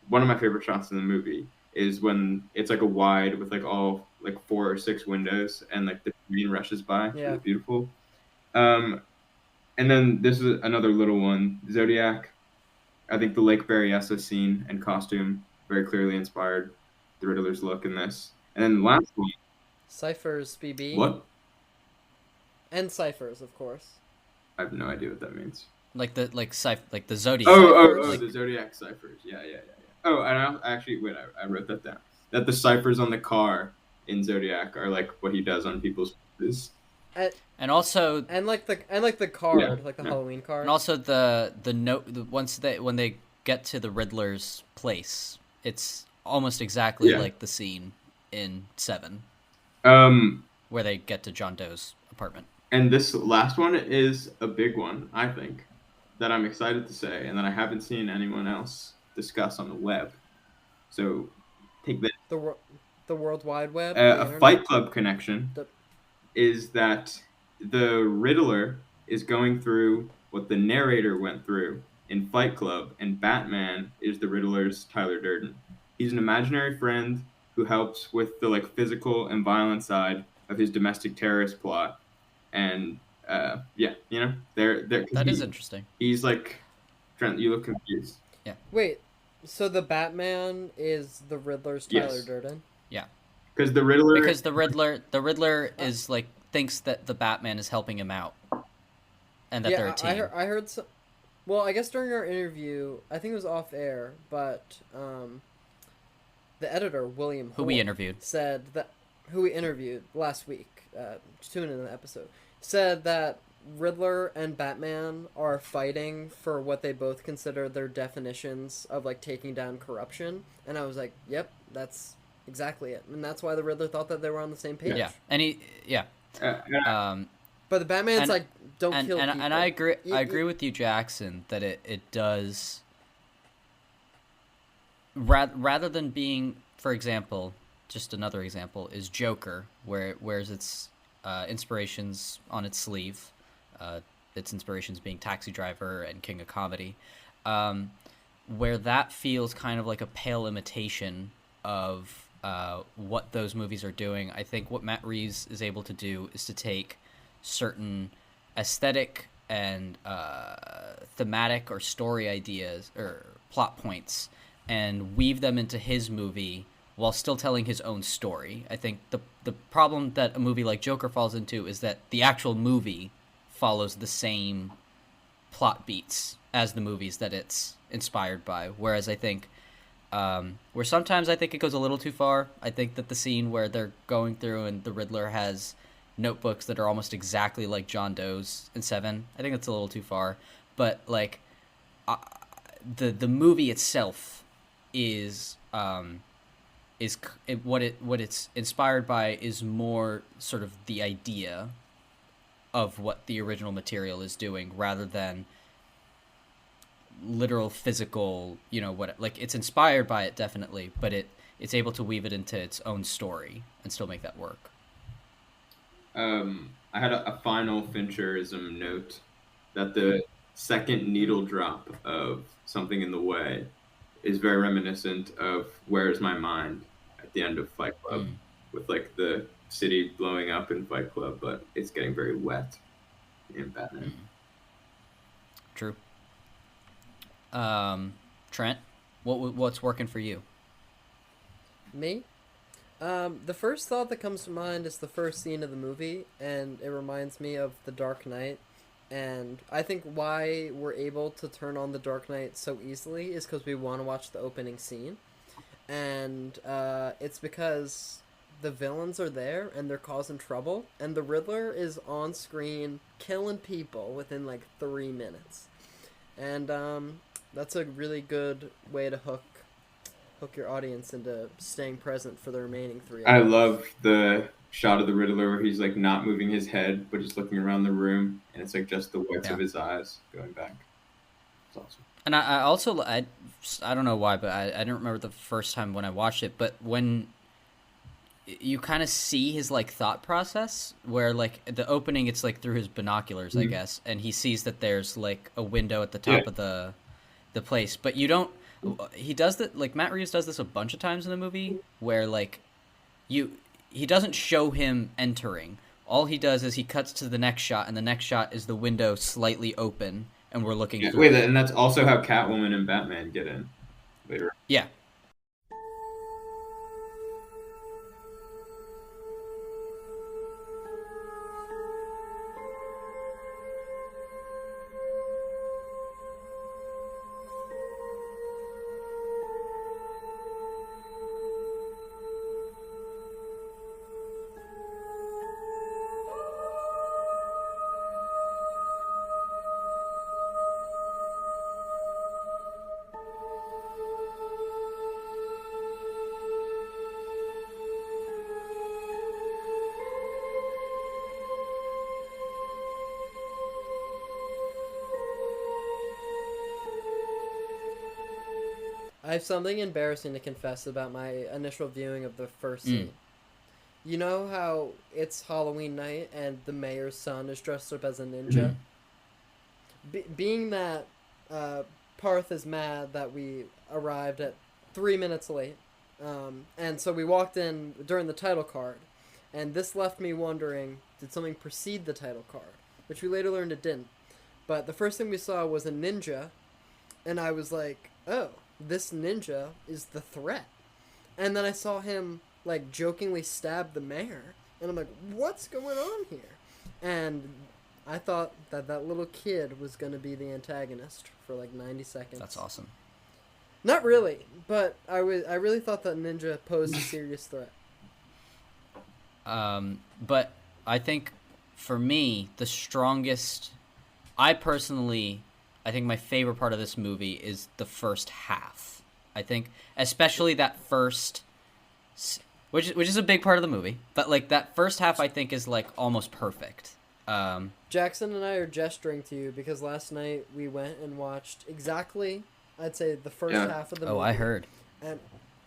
[SPEAKER 13] one of my favorite shots in the movie is when it's like a wide with like all like 4 or 6 windows and like the train rushes by. It's really beautiful. And then this is another little one, Zodiac. I think the Lake Berryessa scene and costume very clearly inspired the Riddler's look in this. And then the last one.
[SPEAKER 9] Cyphers, BB.
[SPEAKER 13] What?
[SPEAKER 9] And Cyphers, of course.
[SPEAKER 13] I have no idea what that means.
[SPEAKER 8] Like the Zodiac.
[SPEAKER 13] The Zodiac ciphers. Yeah. Oh, and I wrote that down. That the ciphers on the car in Zodiac are like what he does on people's faces.
[SPEAKER 8] And also
[SPEAKER 9] and like the card, like the Halloween card.
[SPEAKER 8] And also the note when they get to the Riddler's place, it's almost exactly like the scene in 7. Where they get to John Doe's apartment.
[SPEAKER 13] And this last one is a big one, I think, that I'm excited to say, and that I haven't seen anyone else discuss on the web. So, take this.
[SPEAKER 9] The World Wide Web?
[SPEAKER 13] A Fight Club connection is that the Riddler is going through what the narrator went through in Fight Club, and Batman is the Riddler's Tyler Durden. He's an imaginary friend who helps with the like physical and violent side of his domestic terrorist plot. And yeah, you know,
[SPEAKER 8] that is interesting.
[SPEAKER 13] He's like, Trent, you look confused.
[SPEAKER 8] Yeah.
[SPEAKER 9] Wait, so the Batman is the Riddler's Tyler
[SPEAKER 13] Yes.
[SPEAKER 9] Durden?
[SPEAKER 8] Yeah.
[SPEAKER 13] Because the
[SPEAKER 8] Riddler is like thinks that the Batman is helping him out, and that they're a team.
[SPEAKER 9] I heard some. Well, I guess during our interview, I think it was off air, but the editor William,
[SPEAKER 8] who we interviewed,
[SPEAKER 9] said that who we interviewed last week. Tune in the episode. Said that Riddler and Batman are fighting for what they both consider their definitions of like taking down corruption, and I was like, "Yep, that's exactly it," and that's why the Riddler thought that they were on the same page.
[SPEAKER 8] Yeah, and
[SPEAKER 9] but the Batman's like, "Don't kill people."
[SPEAKER 8] And I agree. I agree with you, Jackson, that it does. Rather than being, for example, just another example is Joker, where it wears its inspirations on its sleeve. Its inspirations being Taxi Driver and King of Comedy, where that feels kind of like a pale imitation of what those movies are doing. I think what Matt Reeves is able to do is to take certain aesthetic and thematic or story ideas or plot points and weave them into his movie while still telling his own story. I think the problem that a movie like Joker falls into is that the actual movie follows the same plot beats as the movies that it's inspired by. Whereas I think, where sometimes I think it goes a little too far. I think that the scene where they're going through and the Riddler has notebooks that are almost exactly like John Doe's in Seven, I think it's a little too far. But like, the movie itself is what it's inspired by is more sort of the idea of what the original material is doing rather than literal physical, you know, what, like, it's inspired by it definitely, but it's able to weave it into its own story and still make that work.
[SPEAKER 13] I had a final Fincherism note that the second needle drop of Something in the Way is very reminiscent of Where's My Mind at the end of Fight Club, with like the city blowing up in Fight Club, but it's getting very wet in Batman.
[SPEAKER 8] True. Trent, what's working for you?
[SPEAKER 9] Me? The first thought that comes to mind is the first scene of the movie, and it reminds me of The Dark Knight. And I think why we're able to turn on The Dark Knight so easily is because we want to watch the opening scene. And it's because the villains are there and they're causing trouble, and the Riddler is on screen killing people within like 3 minutes. And that's a really good way to hook your audience into staying present for the remaining 3 hours.
[SPEAKER 13] I love the shot of the Riddler where he's like not moving his head but just looking around the room, and it's like just the whites of his eyes going back. It's awesome.
[SPEAKER 8] And I also I don't know why, but I don't remember the first time when I watched it, but when you kind of see his like thought process, where like the opening, it's like through his binoculars, I guess, and he sees that there's like a window at the top of the place, but you don't. He does that, like Matt Reeves does this a bunch of times in the movie, where like he doesn't show him entering. All he does is he cuts to the next shot, and the next shot is the window slightly open, and we're looking through.
[SPEAKER 13] Wait, and that's also how Catwoman and Batman get in later.
[SPEAKER 8] Yeah.
[SPEAKER 9] I have something embarrassing to confess about my initial viewing of the first scene. You know how it's Halloween night and the mayor's son is dressed up as a ninja? Being that Parth is mad that we arrived at 3 minutes late. And so we walked in during the title card. And this left me wondering, did something precede the title card? Which we later learned it didn't. But the first thing we saw was a ninja. And I was like, oh, this ninja is the threat. And then I saw him, like, jokingly stab the mayor. And I'm like, what's going on here? And I thought that that little kid was going to be the antagonist for, like, 90 seconds.
[SPEAKER 8] That's awesome.
[SPEAKER 9] Not really, but I really thought that ninja posed a serious threat.
[SPEAKER 8] But I think, for me, the strongest... I think my favorite part of this movie is the first half. I think, especially that first... Which is a big part of the movie. But, like, that first half, I think, is, like, almost perfect.
[SPEAKER 9] Jackson and I are gesturing to you because last night we went and watched exactly, I'd say, the first half of the movie.
[SPEAKER 8] Oh, I heard.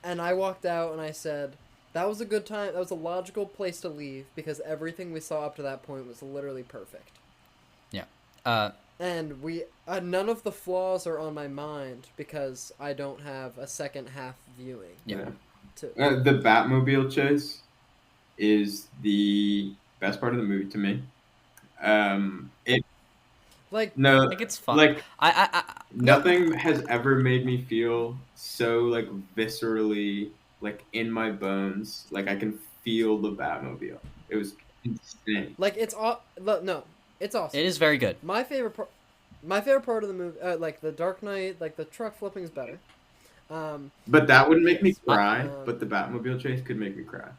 [SPEAKER 9] And I walked out and I said, that was a good time. That was a logical place to leave because everything we saw up to that point was literally perfect.
[SPEAKER 8] Yeah.
[SPEAKER 9] And we none of the flaws are on my mind because I don't have a second half viewing.
[SPEAKER 8] Yeah.
[SPEAKER 13] The Batmobile chase is the best part of the movie to me.
[SPEAKER 8] I think it's fun.
[SPEAKER 13] Like, nothing
[SPEAKER 8] no.
[SPEAKER 13] has ever made me feel so, like, viscerally, like, in my bones. Like, I can feel the Batmobile. It was insane.
[SPEAKER 9] Like, it's awesome.
[SPEAKER 8] It is very good.
[SPEAKER 9] My favorite part of the movie, like the Dark Knight, like the truck flipping is better.
[SPEAKER 13] But that wouldn't make me cry. But the Batmobile chase could make me cry.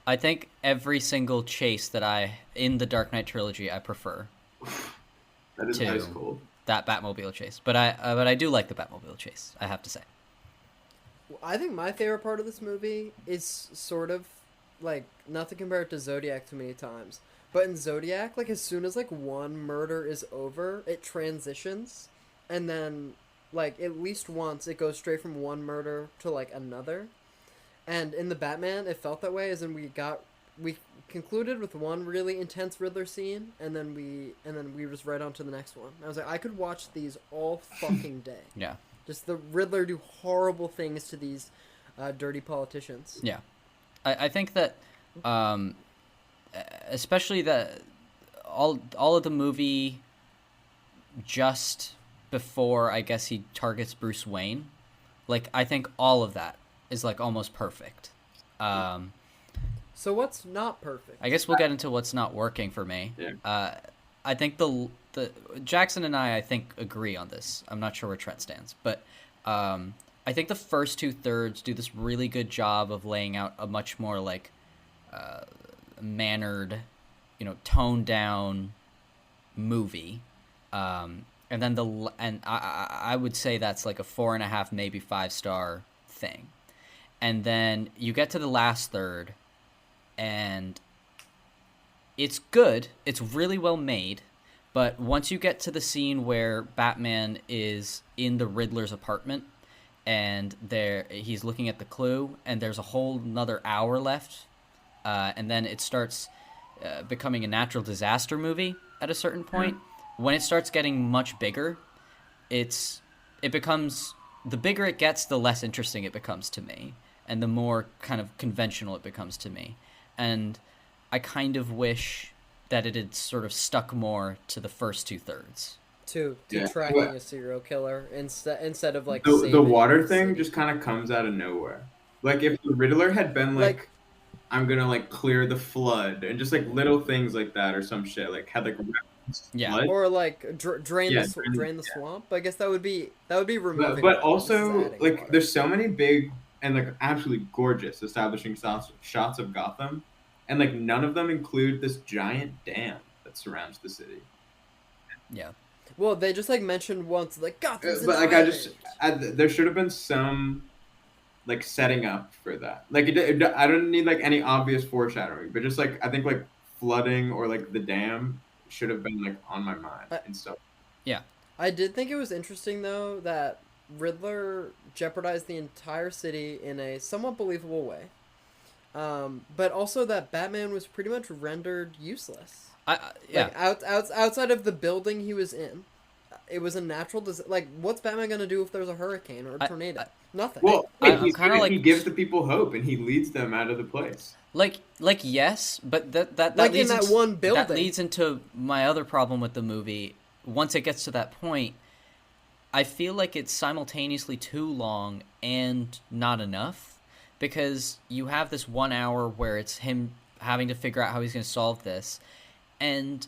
[SPEAKER 8] I think every single chase in the Dark Knight trilogy I prefer.
[SPEAKER 13] That is ice cold.
[SPEAKER 8] That Batmobile chase, but I do like the Batmobile chase, I have to say.
[SPEAKER 9] I think my favorite part of this movie is sort of like, not to compare it to Zodiac too many times, but in Zodiac, like, as soon as like one murder is over, it transitions, and then like at least once it goes straight from one murder to like another. And in the Batman, it felt that way, as in we concluded with one really intense Riddler scene, and then we just right on to the next one. I was like, I could watch these all fucking day.
[SPEAKER 8] Yeah.
[SPEAKER 9] Just the Riddler do horrible things to these dirty politicians.
[SPEAKER 8] Yeah. I think that, especially that all of the movie just before, I guess, he targets Bruce Wayne, like, I think all of that is like almost perfect.
[SPEAKER 9] So what's not perfect?
[SPEAKER 8] I guess we'll get into what's not working for me.
[SPEAKER 13] Yeah.
[SPEAKER 8] I think the Jackson and I think agree on this. I'm not sure where Trent stands, but I think the first 2/3 do this really good job of laying out a much more like mannered, toned down movie. And then I would say that's like a 4.5, maybe 5 star thing. And then you get to the last third, and it's good. It's really well made. But once you get to the scene where Batman is in the Riddler's apartment, and he's looking at the clue, and there's a whole another hour left, and then it starts becoming a natural disaster movie at a certain point. When it starts getting much bigger, it becomes... The bigger it gets, the less interesting it becomes to me, and the more kind of conventional it becomes to me. And I kind of wish that it had sort of stuck more to the first 2/3.
[SPEAKER 9] To tracking a serial killer instead of like
[SPEAKER 13] the water thing just kind of comes out of nowhere. Like, if the Riddler had been like I'm gonna like clear the flood, and just like little things like that or some shit, like had like
[SPEAKER 8] yeah,
[SPEAKER 9] or like drain the swamp. I guess that would be removing.
[SPEAKER 13] But also like water. There's so many big and like absolutely gorgeous establishing shots of Gotham, and like none of them include this giant dam that surrounds the city.
[SPEAKER 8] Yeah.
[SPEAKER 9] Well, they just like mentioned once, like Gotham's
[SPEAKER 13] But like
[SPEAKER 9] island.
[SPEAKER 13] there should have been some like setting up for that. Like I don't need like any obvious foreshadowing, but just like I think like flooding or like the dam should have been like on my mind and stuff.
[SPEAKER 8] Yeah.
[SPEAKER 9] I did think it was interesting though that Riddler jeopardized the entire city in a somewhat believable way. But also that Batman was pretty much rendered useless.
[SPEAKER 8] Yeah.
[SPEAKER 9] Like outside of the building he was in, it was a natural like what's Batman gonna do if there's a hurricane or a tornado? Nothing.
[SPEAKER 13] Well,
[SPEAKER 8] I'm kind of like,
[SPEAKER 13] he gives the people hope and he leads them out of the place.
[SPEAKER 8] Like yes, but that
[SPEAKER 9] like
[SPEAKER 8] leads
[SPEAKER 9] in that
[SPEAKER 8] into,
[SPEAKER 9] one building.
[SPEAKER 8] That leads into my other problem with the movie. Once it gets to that point, I feel like it's simultaneously too long and not enough, because you have this 1 hour where it's him having to figure out how he's going to solve this, and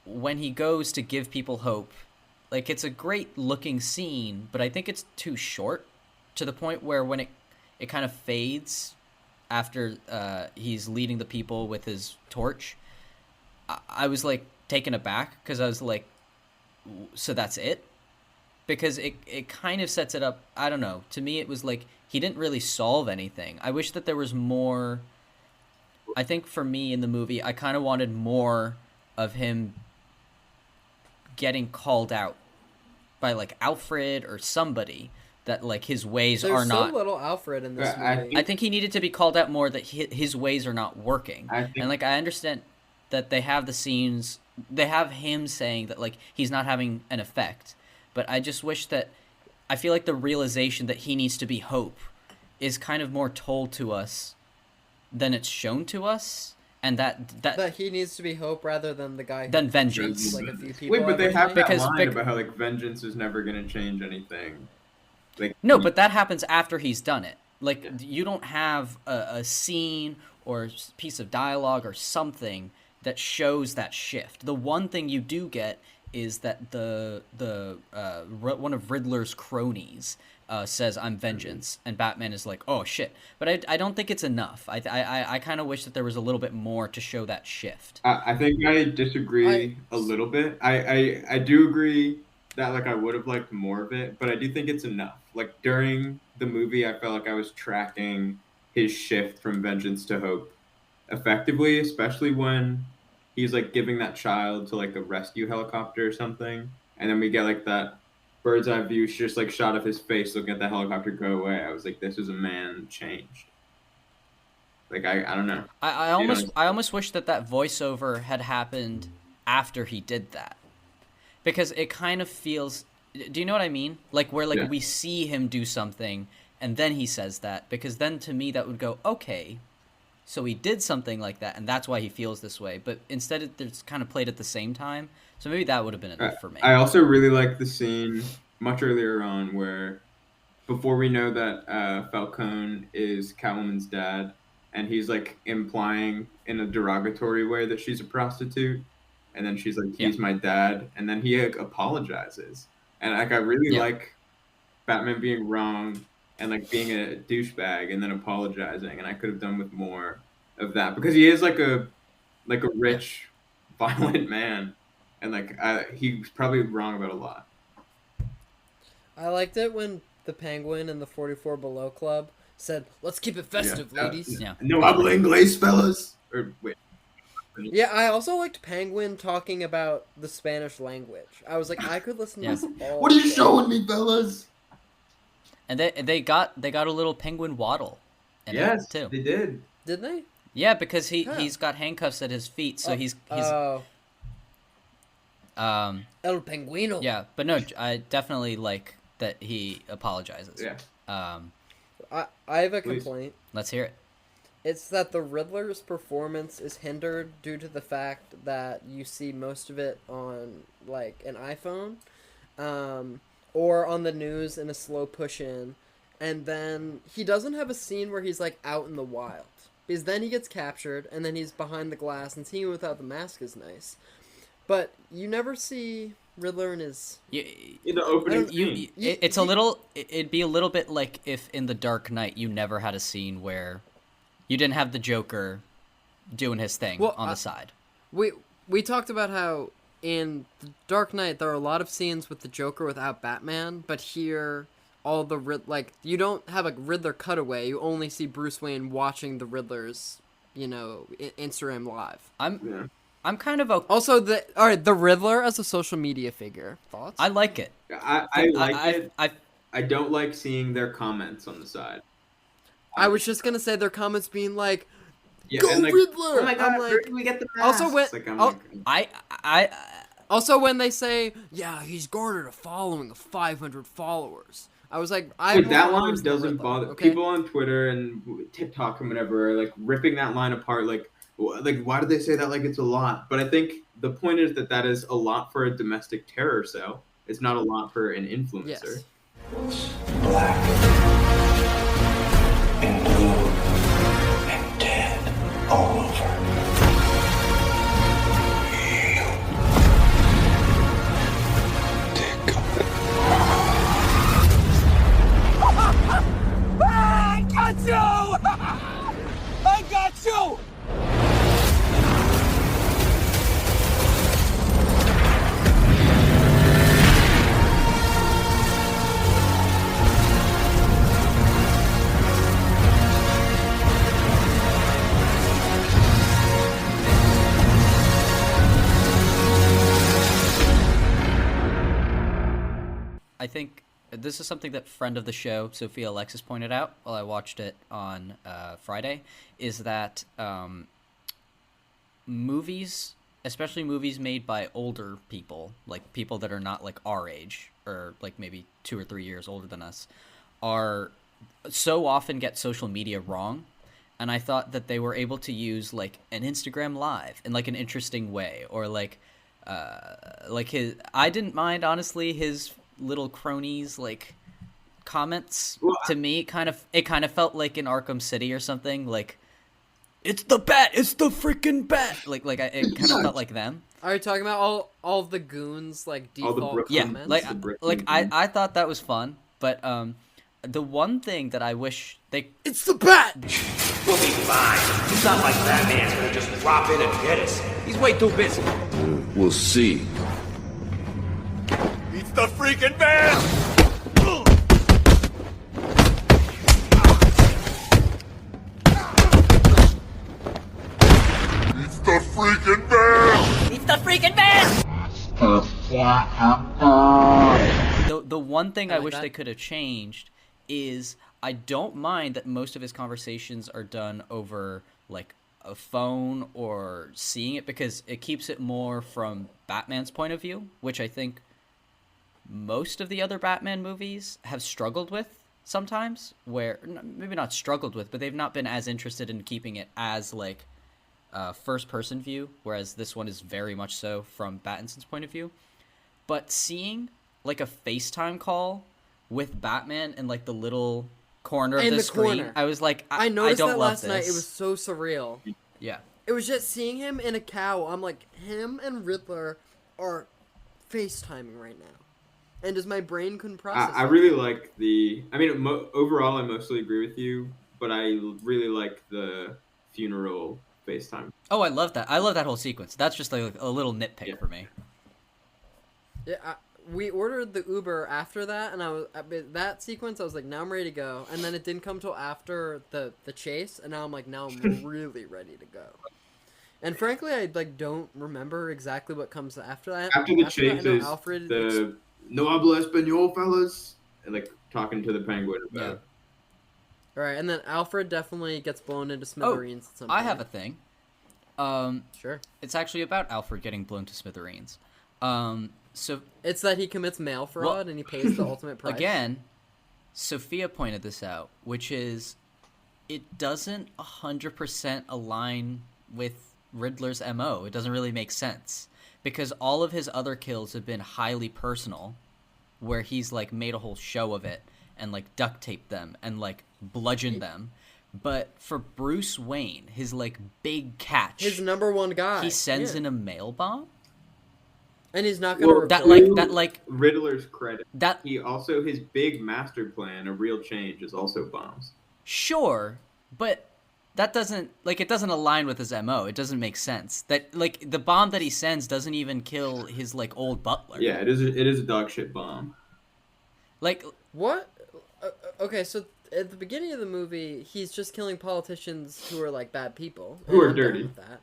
[SPEAKER 8] when he goes to give people hope, like it's a great looking scene, but I think it's too short, to the point where when it kind of fades after he's leading the people with his torch, I was like taken aback, because I was like, so that's it? Because it kind of sets it up. I don't know. To me, it was like he didn't really solve anything. I wish that there was more. I think for me in the movie, I kind of wanted more of him getting called out by like Alfred or somebody, that like his ways are not.
[SPEAKER 9] There's so little Alfred in this movie.
[SPEAKER 8] I think he needed to be called out more, that his ways are not working. And like I understand that they have the scenes, they have him saying that like he's not having an effect. But I just wish that, I feel like the realization that he needs to be hope is kind of more told to us than it's shown to us, and that
[SPEAKER 9] he needs to be hope rather than the guy
[SPEAKER 8] than vengeance.
[SPEAKER 9] Like a few people.
[SPEAKER 13] Wait, but they have that
[SPEAKER 8] because
[SPEAKER 13] line about how like vengeance is never going to change anything. Like
[SPEAKER 8] no, but that happens after he's done it. Like you don't have a scene or piece of dialogue or something that shows that shift. The one thing you do get is that the one of Riddler's cronies says, "I'm vengeance," and Batman is like, "Oh shit!" But I don't think it's enough. I kind of wish that there was a little bit more to show that shift.
[SPEAKER 13] I think I disagree a little bit. I do agree that like I would have liked more of it, but I do think it's enough. Like during the movie, I felt like I was tracking his shift from vengeance to hope effectively, especially when he's like giving that child to like a rescue helicopter or something, and then we get like that bird's eye view, just like shot of his face looking at the helicopter go away. I was like, this is a man changed. Like I don't know.
[SPEAKER 8] I almost wish that voiceover had happened after he did that, because it kind of feels. Do you know what I mean? Like where like we see him do something and then he says that, because then to me that would go, okay, so he did something like that, and that's why he feels this way. But instead, it's kind of played at the same time. So maybe that would have been enough for me.
[SPEAKER 13] I also really like the scene much earlier on where, before we know that Falcone is Catwoman's dad, and he's like implying in a derogatory way that she's a prostitute, and then she's like, he's my dad, and then he like, apologizes. And like I really like Batman being wrong and like being a douchebag and then apologizing, and I could have done with more of that, because he is like a rich, violent man, and like he's probably wrong about a lot.
[SPEAKER 9] I liked it when the Penguin and the 44 Below Club said, "Let's keep it festive, ladies."
[SPEAKER 13] No habla inglés, fellas. Or wait.
[SPEAKER 9] Yeah, I also liked Penguin talking about the Spanish language. I was like, I could listen to this all
[SPEAKER 13] What are you
[SPEAKER 9] day.
[SPEAKER 13] showing me, fellas?
[SPEAKER 8] And they got a little penguin waddle.
[SPEAKER 13] Yes,
[SPEAKER 8] too.
[SPEAKER 13] they did.
[SPEAKER 9] Did they?
[SPEAKER 8] Yeah, because he's got handcuffs at his feet, so he's
[SPEAKER 9] El Penguino.
[SPEAKER 8] Yeah, but no, I definitely like that he apologizes.
[SPEAKER 13] Yeah.
[SPEAKER 9] I have a complaint.
[SPEAKER 8] Let's hear it.
[SPEAKER 9] It's that the Riddler's performance is hindered due to the fact that you see most of it on like an iPhone, or on the news in a slow push-in, and then he doesn't have a scene where he's like out in the wild, because then he gets captured and then he's behind the glass, and seeing him without the mask is nice, but you never see Riddler in his
[SPEAKER 13] in the opening scene.
[SPEAKER 8] It'd be a little bit like if in The Dark Knight you never had a scene where you didn't have the Joker doing his thing on the side.
[SPEAKER 9] We talked about how in The Dark Knight there are a lot of scenes with the Joker without Batman, but here all the you don't have a Riddler cutaway. You only see Bruce Wayne watching the Riddler's, Instagram live.
[SPEAKER 8] I'm kind of
[SPEAKER 9] also the Riddler as a social media figure. Thoughts?
[SPEAKER 8] I like it.
[SPEAKER 13] I like it. I don't like seeing their comments on the side.
[SPEAKER 9] I was just gonna say their comments being like,
[SPEAKER 13] yeah,
[SPEAKER 9] "Go
[SPEAKER 13] like,
[SPEAKER 9] Riddler!"
[SPEAKER 13] Oh my God,
[SPEAKER 9] I'm like,
[SPEAKER 13] where can we get the masks?
[SPEAKER 9] also when
[SPEAKER 8] also
[SPEAKER 9] when they say, "Yeah, he's garnered a following of 500 followers," I was like,
[SPEAKER 13] that line doesn't bother people on Twitter and TikTok and whatever. Like ripping that line apart, like why do they say that like it's a lot? But I think the point is that is a lot for a domestic terror cell. It's not a lot for an influencer.
[SPEAKER 14] It's black and blue and dead all over.
[SPEAKER 1] I got you! I got you!
[SPEAKER 8] I think this is something that friend of the show, Sophia Alexis, pointed out while I watched it on Friday, is that movies, especially movies made by older people, like people that are not like our age, or like maybe 2 or 3 years older than us, are so often get social media wrong. And I thought that they were able to use like an Instagram live in like an interesting way, or like I didn't mind, honestly, his little cronies like comments. To me, it kind of felt like in Arkham City or something, like it's the bat, it's the freaking bat, it kind of felt like them.
[SPEAKER 9] Are you talking about all of the goons like default comments?
[SPEAKER 8] I thought that was fun, but the one thing that I wish
[SPEAKER 9] it's the bat.
[SPEAKER 17] We'll be fine. It's not like Batman's gonna just drop in and get us. He's way too busy.
[SPEAKER 3] We'll see.
[SPEAKER 17] It's the freaking bat!
[SPEAKER 7] It's the freaking bat!
[SPEAKER 8] It's the freaking bat! The one thing I wish they could have changed is I don't mind that most of his conversations are done over like a phone or seeing it, because it keeps it more from Batman's point of view, which I think most of the other Batman movies have struggled with sometimes, where maybe not struggled with, but they've not been as interested in keeping it as like first person view, whereas this one is very much so from Pattinson's point of view. But seeing like a FaceTime call with Batman in like the little corner of the screen, corner. I was like, I
[SPEAKER 9] noticed
[SPEAKER 8] don't
[SPEAKER 9] that
[SPEAKER 8] love
[SPEAKER 9] last
[SPEAKER 8] this.
[SPEAKER 9] night. It was so surreal.
[SPEAKER 8] Yeah.
[SPEAKER 9] It was just seeing him in a cowl. I'm like, him and Riddler are FaceTiming right now. And just my brain couldn't process
[SPEAKER 13] I really like overall I mostly agree with you, but I really like the funeral FaceTime.
[SPEAKER 8] Oh, I love that. I love that whole sequence. That's just like a little nitpick for me.
[SPEAKER 9] Yeah, we ordered the Uber after that, and that sequence, I was like, now I'm ready to go. And then it didn't come till after the chase, and now I'm like, now I'm really ready to go. And frankly, I don't remember exactly what comes after that.
[SPEAKER 13] After the chase is Alfred the no habla español, fellas, and talking to the Penguin about it.
[SPEAKER 9] All right, and then Alfred definitely gets blown into smithereens at some point.
[SPEAKER 8] I have a thing.
[SPEAKER 9] Sure.
[SPEAKER 8] It's actually about Alfred getting blown to smithereens. So
[SPEAKER 9] it's that he commits mail fraud and he pays the ultimate price.
[SPEAKER 8] Again, Sophia pointed this out, which is it doesn't 100% align with Riddler's MO. It doesn't really make sense, because all of his other kills have been highly personal, where he's made a whole show of it and duct taped them and bludgeoned them. But for Bruce Wayne, his big catch,
[SPEAKER 9] his number one guy,
[SPEAKER 8] he sends in a mail bomb.
[SPEAKER 9] And he's not going to
[SPEAKER 13] Riddler's credit. That he also, his big master plan of real change is also bombs.
[SPEAKER 8] Sure, but that doesn't it doesn't align with his MO. It doesn't make sense. That the bomb that he sends doesn't even kill his old butler.
[SPEAKER 13] Yeah, it is a dog shit bomb.
[SPEAKER 9] What? Okay, so at the beginning of the movie, he's just killing politicians who are bad people.
[SPEAKER 13] Who are dirty.
[SPEAKER 9] With that.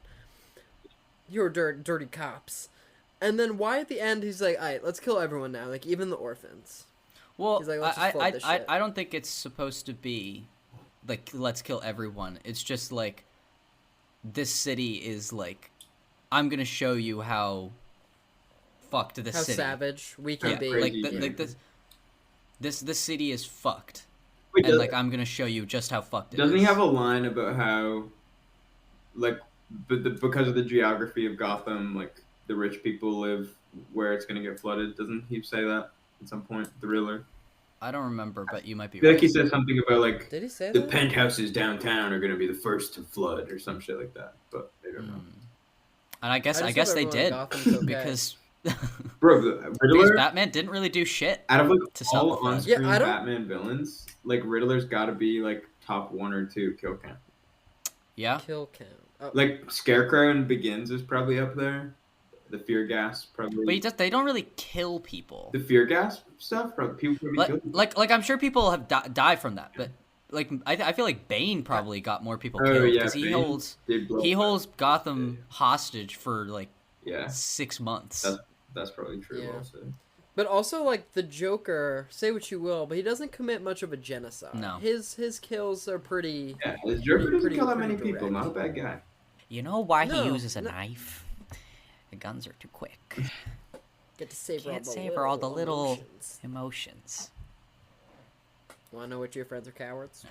[SPEAKER 9] You're dirty cops. And then why at the end he's like, all right, let's kill everyone now, even the orphans.
[SPEAKER 8] Well,
[SPEAKER 9] he's like, let's just flood this shit.
[SPEAKER 8] I don't think it's supposed to be let's kill everyone. It's just this city is I'm gonna show you how fucked this city.
[SPEAKER 9] How savage we can be.
[SPEAKER 8] This city is fucked.
[SPEAKER 13] Wait,
[SPEAKER 8] and I'm gonna show you just how fucked it is.
[SPEAKER 13] Doesn't he have a line about how because of the geography of Gotham, the rich people live where it's gonna get flooded? Doesn't he say that at some point, the Riddler?
[SPEAKER 8] I don't remember, but you might be
[SPEAKER 13] I feel
[SPEAKER 8] right.
[SPEAKER 13] like he said something about
[SPEAKER 9] Did he say
[SPEAKER 13] the
[SPEAKER 9] that?
[SPEAKER 13] penthouses downtown are gonna be the first to flood or some shit like that. But I don't know.
[SPEAKER 8] And I guess they did because
[SPEAKER 13] bro, the Riddler,
[SPEAKER 8] because Batman didn't really do shit.
[SPEAKER 13] Out of
[SPEAKER 8] to stop
[SPEAKER 13] all
[SPEAKER 8] the flood.
[SPEAKER 13] on-screen Batman villains, Riddler's got to be top 1 or 2 kill count.
[SPEAKER 8] Yeah.
[SPEAKER 9] Kill count. Oh.
[SPEAKER 13] Scarecrow in Begins is probably up there. The fear gas probably.
[SPEAKER 8] But they don't really kill people.
[SPEAKER 13] The fear gas stuff, probably people probably kill.
[SPEAKER 8] I'm sure people have died from that, but I feel like Bane probably got more people killed because he holds Gotham hostage for 6 months.
[SPEAKER 13] That's probably true.
[SPEAKER 9] Yeah.
[SPEAKER 13] Also.
[SPEAKER 9] But also, the Joker, say what you will, but he doesn't commit much of a genocide.
[SPEAKER 8] No.
[SPEAKER 9] His kills are pretty.
[SPEAKER 13] Yeah, the Joker doesn't kill that many people. Not a bad guy.
[SPEAKER 8] You know why he uses a knife? The guns are too quick.
[SPEAKER 9] Get to savor
[SPEAKER 8] all the little emotions.
[SPEAKER 9] Want to know which of your friends are cowards?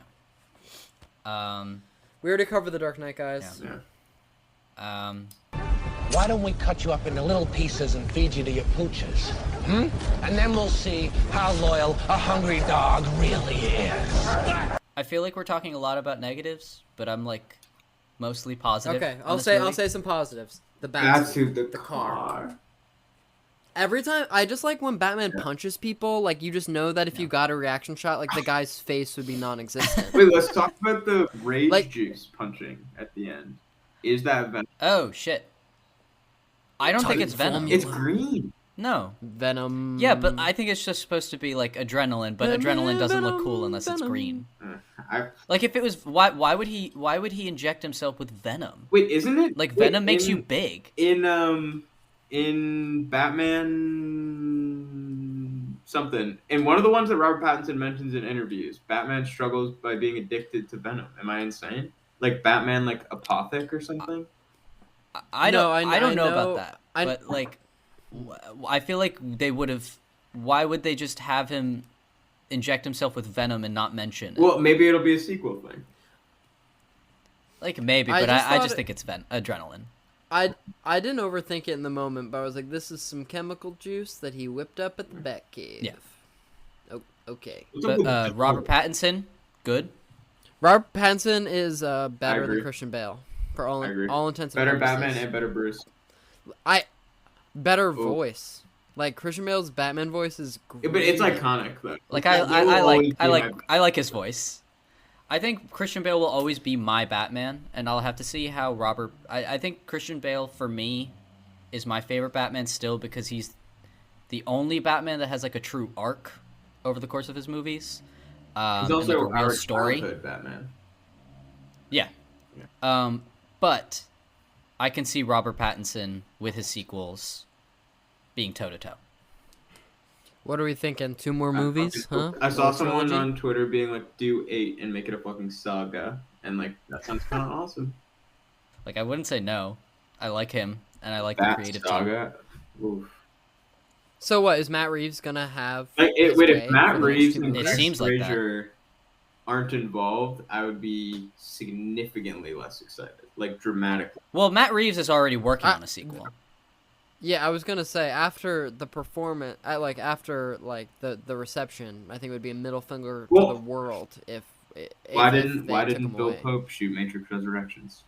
[SPEAKER 8] No.
[SPEAKER 9] We already covered the Dark Knight, guys.
[SPEAKER 13] Yeah.
[SPEAKER 14] Why don't we cut you up into little pieces and feed you to your pooches? And then we'll see how loyal a hungry dog really is.
[SPEAKER 8] I feel like we're talking a lot about negatives, but I'm mostly positive.
[SPEAKER 9] Okay, I'll say some positives. The Batsuit, the car. Every time, I just like when Batman punches people, you just know that if you got a reaction shot, the guy's face would be non-existent.
[SPEAKER 13] Wait, let's talk about the rage juice punching at the end. Is that Venom?
[SPEAKER 8] Oh, shit. I don't think it's Venom.
[SPEAKER 13] It's green.
[SPEAKER 8] No.
[SPEAKER 9] Venom.
[SPEAKER 8] Yeah, but I think it's just supposed to be adrenaline, but adrenaline doesn't look cool unless it's green. If it was, why would he inject himself with venom?
[SPEAKER 13] Wait, isn't it?
[SPEAKER 8] Venom makes you big.
[SPEAKER 13] In Batman something, in one of the ones that Robert Pattinson mentions in interviews, Batman struggles by being addicted to venom. Am I insane? Batman, Apothic or something?
[SPEAKER 8] I don't know about that. But I feel like they would have. Why would they just have him inject himself with venom and not mention it?
[SPEAKER 13] Well, maybe it'll be a sequel thing.
[SPEAKER 8] Maybe, but I just think it's adrenaline.
[SPEAKER 9] I didn't overthink it in the moment, but I was like, this is some chemical juice that he whipped up at the Batcave.
[SPEAKER 8] Yeah.
[SPEAKER 9] Oh, okay.
[SPEAKER 8] But Robert Pattinson, good.
[SPEAKER 9] Robert Pattinson is better than Christian Bale for all intents and purposes.
[SPEAKER 13] Better Batman and better Bruce.
[SPEAKER 9] Better voice. Christian Bale's Batman voice is great.
[SPEAKER 13] Yeah, but it's iconic though.
[SPEAKER 8] I like his voice. I think Christian Bale will always be my Batman, and I'll have to see how Robert. I think Christian Bale for me is my favorite Batman still because he's the only Batman that has a true arc over the course of his movies.
[SPEAKER 13] He's also
[SPEAKER 8] a real story.
[SPEAKER 13] Batman.
[SPEAKER 8] Yeah. But I can see Robert Pattinson with his sequels being toe-to-toe.
[SPEAKER 9] What are we thinking? 2 more movies, huh?
[SPEAKER 13] I saw someone on Twitter being do 8 and make it a fucking saga, and that sounds kind of awesome.
[SPEAKER 8] I wouldn't say no. I like him, and I like the creative
[SPEAKER 13] saga. Team. Oof.
[SPEAKER 9] So what, is Matt Reeves gonna have...
[SPEAKER 13] if Matt Reeves and
[SPEAKER 8] it seems like that
[SPEAKER 13] aren't involved, I would be significantly less excited. Dramatically.
[SPEAKER 8] Well, Matt Reeves is already working on a sequel.
[SPEAKER 9] Yeah, I was gonna say after the performance, after the reception, I think it would be a middle finger to the world if
[SPEAKER 13] why didn't Bill Pope shoot Matrix Resurrections?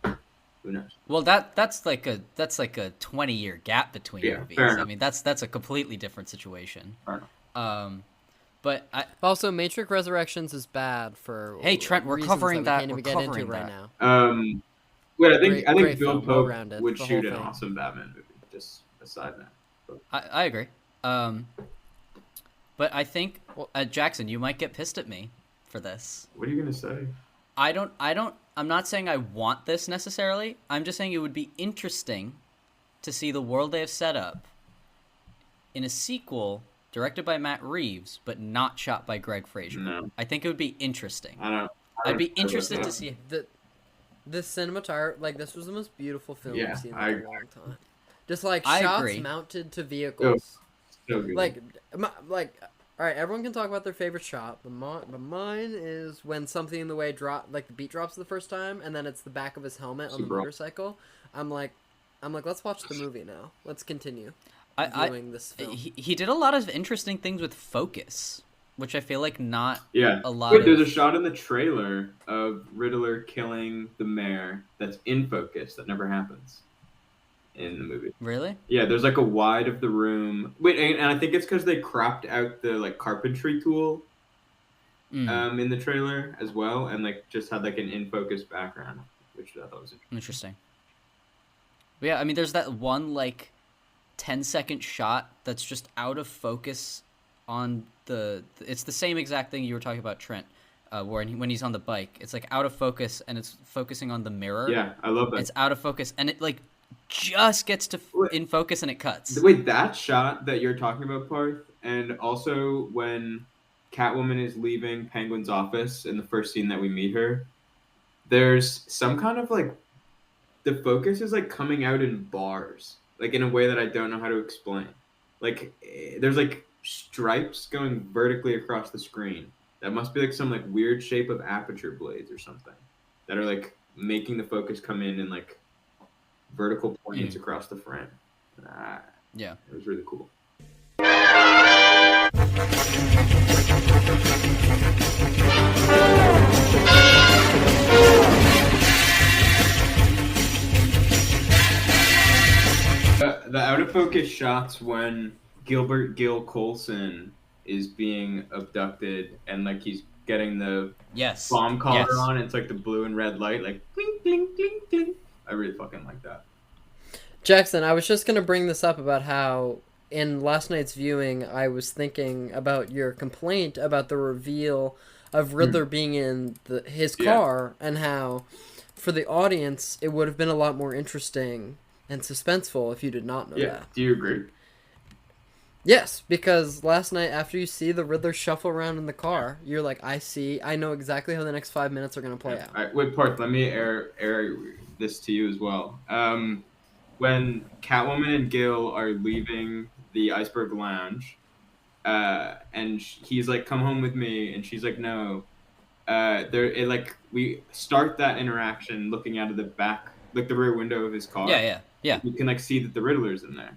[SPEAKER 13] Who knows?
[SPEAKER 8] Well, that's like a 20-year gap between movies. I mean, that's a completely different situation.
[SPEAKER 13] Fair enough.
[SPEAKER 8] But
[SPEAKER 9] also, Matrix Resurrections is bad for.
[SPEAKER 8] Hey, Trent, we're covering
[SPEAKER 9] that.
[SPEAKER 8] that.
[SPEAKER 9] We
[SPEAKER 8] We're
[SPEAKER 9] can't even get
[SPEAKER 8] covering
[SPEAKER 9] into
[SPEAKER 8] that.
[SPEAKER 9] right now.
[SPEAKER 13] Wait, I think
[SPEAKER 9] Great
[SPEAKER 13] Bill
[SPEAKER 9] film,
[SPEAKER 13] Pope
[SPEAKER 9] well-rounded,
[SPEAKER 13] would
[SPEAKER 9] the
[SPEAKER 13] shoot
[SPEAKER 9] whole
[SPEAKER 13] an
[SPEAKER 9] thing.
[SPEAKER 13] awesome Batman movie. Just aside that.
[SPEAKER 8] I agree. But I think Jackson, you might get pissed at me for this.
[SPEAKER 13] What are you gonna say?
[SPEAKER 8] I'm not saying I want this necessarily. I'm just saying it would be interesting to see the world they have set up in a sequel directed by Matt Reeves, but not shot by Greg Fraser.
[SPEAKER 13] No.
[SPEAKER 8] I think it would be interesting.
[SPEAKER 13] I'd
[SPEAKER 8] be interested to see
[SPEAKER 9] the cinematography. Like, this was the most beautiful film I've seen in a long time. Just like
[SPEAKER 8] I
[SPEAKER 9] shots
[SPEAKER 8] agree.
[SPEAKER 9] mounted to vehicles.
[SPEAKER 13] So good.
[SPEAKER 9] Like, all right, everyone can talk about their favorite shot, but mine is when something in the way the beat drops the first time, and then it's the back of his helmet on the motorcycle. I'm like, let's watch the movie now. Let's continue viewing this film.
[SPEAKER 8] He did a lot of interesting things with focus, which I feel like not a lot.
[SPEAKER 13] Wait, there's a shot in the trailer of Riddler killing the mayor that's in focus that never happens in the movie.
[SPEAKER 8] Really?
[SPEAKER 13] Yeah, there's like a wide of the room. Wait, and I think it's because they cropped out the like carpentry tool in the trailer as well, and like just had like an in focus background, which I thought was
[SPEAKER 8] interesting. But yeah, I mean, there's that one like 10-second shot that's just out of focus on it's the same exact thing you were talking about, Trent, when he's on the bike. It's like out of focus and it's focusing on the mirror.
[SPEAKER 13] Yeah, I love that.
[SPEAKER 8] It's out of focus and it like just gets to in focus and it cuts.
[SPEAKER 13] Wait, that shot that you're talking about, Parth, and also when Catwoman is leaving Penguin's office in the first scene that we meet her, there's some kind of like the focus is like coming out in bars, like in a way that I don't know how to explain. Like there's like stripes going vertically across the screen. That must be like some like weird shape of aperture blades or something that are like making the focus come in like vertical points across the frame.
[SPEAKER 8] Yeah,
[SPEAKER 13] it was really cool. The out of focus shots when Gilbert Gil Colson is being abducted and like he's getting the bomb collar on. It's like the blue and red light, like clink, clink, clink, clink. I really fucking like that.
[SPEAKER 9] Jackson, I was just gonna bring this up about how in last night's viewing I was thinking about your complaint about the reveal of Riddler being in his car and how for the audience it would have been a lot more interesting and suspenseful if you did not know that.
[SPEAKER 13] Do you agree?
[SPEAKER 9] Yes, because last night after you see the Riddler shuffle around in the car, you're like, I know exactly how the next 5 minutes are going to play out.
[SPEAKER 13] All right, wait, Parth, let me air this to you as well. When Catwoman and Gil are leaving the Iceberg Lounge, and he's like, come home with me, and she's like, no. We start that interaction looking out of the back, like the rear window of his car.
[SPEAKER 8] Yeah.
[SPEAKER 13] You can like see that the Riddler's in there.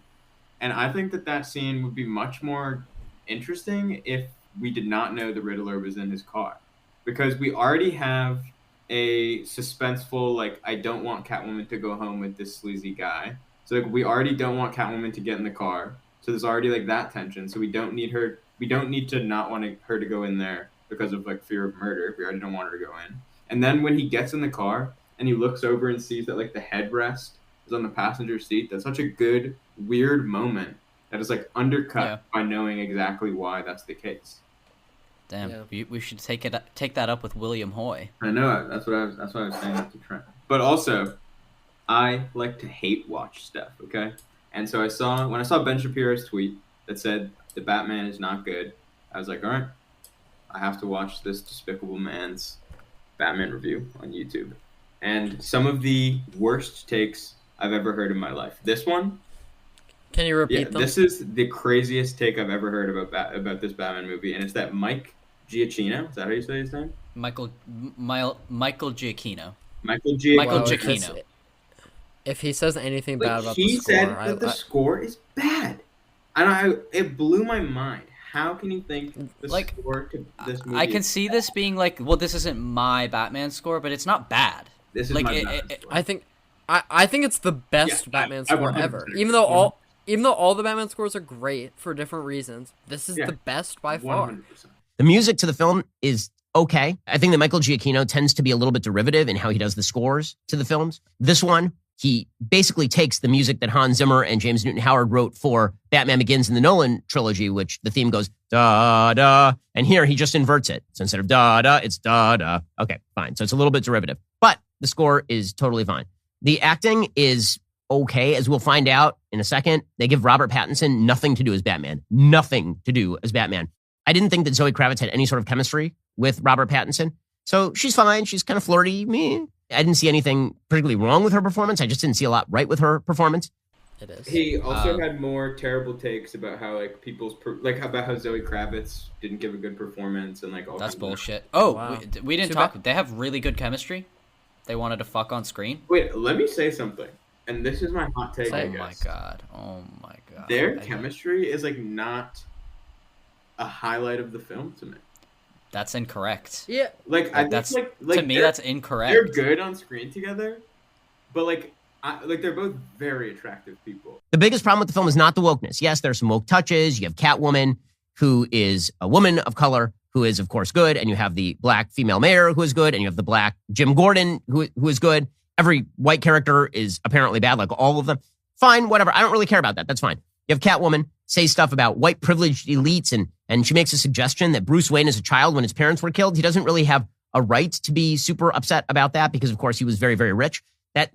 [SPEAKER 13] And I think that scene would be much more interesting if we did not know the Riddler was in his car. Because we already have a suspenseful, like, I don't want Catwoman to go home with this sleazy guy. So like, we already don't want Catwoman to get in the car. So there's already like that tension. So we don't need to not want her to go in there because of like fear of murder. We already don't want her to go in. And then when he gets in the car and he looks over and sees that like the headrest is on the passenger seat, that's such a good, weird moment that is like undercut by knowing exactly why that's the case.
[SPEAKER 8] Damn, we should take that up with William Hoy.
[SPEAKER 13] I know, that's why I was saying that to Trent. But also, I like to hate watch stuff, okay? And so when I saw Ben Shapiro's tweet that said the Batman is not good, I was like, all right, I have to watch this despicable man's Batman review on YouTube. And some of the worst takes I've ever heard in my life. This one,
[SPEAKER 9] can you repeat them?
[SPEAKER 13] This is the craziest take I've ever heard about this Batman movie, and it's that Mike Giacchino. Is that how you say his name?
[SPEAKER 8] Michael Giacchino.
[SPEAKER 13] Michael Giacchino.
[SPEAKER 8] Giacchino.
[SPEAKER 9] If he says anything bad about the score,
[SPEAKER 13] he said that the score is bad. It blew my mind. How can you think the score to this movie?
[SPEAKER 8] I can see this being like, well, this isn't my Batman score, but it's not bad.
[SPEAKER 13] This is
[SPEAKER 8] like
[SPEAKER 13] my Batman score.
[SPEAKER 9] I think it's the best Batman score ever. Even though all the Batman scores are great for different reasons, this is the best by far.
[SPEAKER 13] 100%.
[SPEAKER 18] The music to the film is okay. I think that Michael Giacchino tends to be a little bit derivative in how he does the scores to the films. This one, he basically takes the music that Hans Zimmer and James Newton Howard wrote for Batman Begins in the Nolan trilogy, which the theme goes da-da, and here he just inverts it. So instead of da-da, it's da-da. Okay, fine. So it's a little bit derivative, but the score is totally fine. The acting is okay, as we'll find out in a second. They give Robert Pattinson nothing to do as Batman. Nothing to do as Batman. I didn't think that Zoe Kravitz had any sort of chemistry with Robert Pattinson. So she's fine. She's kind of flirty. I didn't see anything particularly wrong with her performance. I just didn't see a lot right with her performance.
[SPEAKER 8] It is.
[SPEAKER 13] He also had more terrible takes about how like about how Zoe Kravitz didn't give a good performance and like all.
[SPEAKER 8] That's bullshit. Oh,
[SPEAKER 9] Wow.
[SPEAKER 8] we didn't talk. They have really good chemistry. They wanted to fuck on screen.
[SPEAKER 13] Wait, let me say something. And this is my hot take.
[SPEAKER 8] Oh my god. Oh my god.
[SPEAKER 13] Their chemistry is like not a highlight of the film to me.
[SPEAKER 8] That's incorrect.
[SPEAKER 9] Yeah.
[SPEAKER 13] Like I
[SPEAKER 8] that's
[SPEAKER 13] think like
[SPEAKER 8] to me that's incorrect.
[SPEAKER 13] They're good on screen together, but like they're both very attractive people.
[SPEAKER 18] The biggest problem with the film is not the wokeness. Yes, there's some woke touches. You have Catwoman, who is a woman of color, who is, of course, good. And you have the black female mayor, who is good. And you have the black Jim Gordon, who is good. Every white character is apparently bad, like all of them. Fine, whatever. I don't really care about that. That's fine. You have Catwoman say stuff about white privileged elites, and she makes a suggestion that Bruce Wayne is a child when his parents were killed. He doesn't really have a right to be super upset about that because, of course, he was very, very rich. That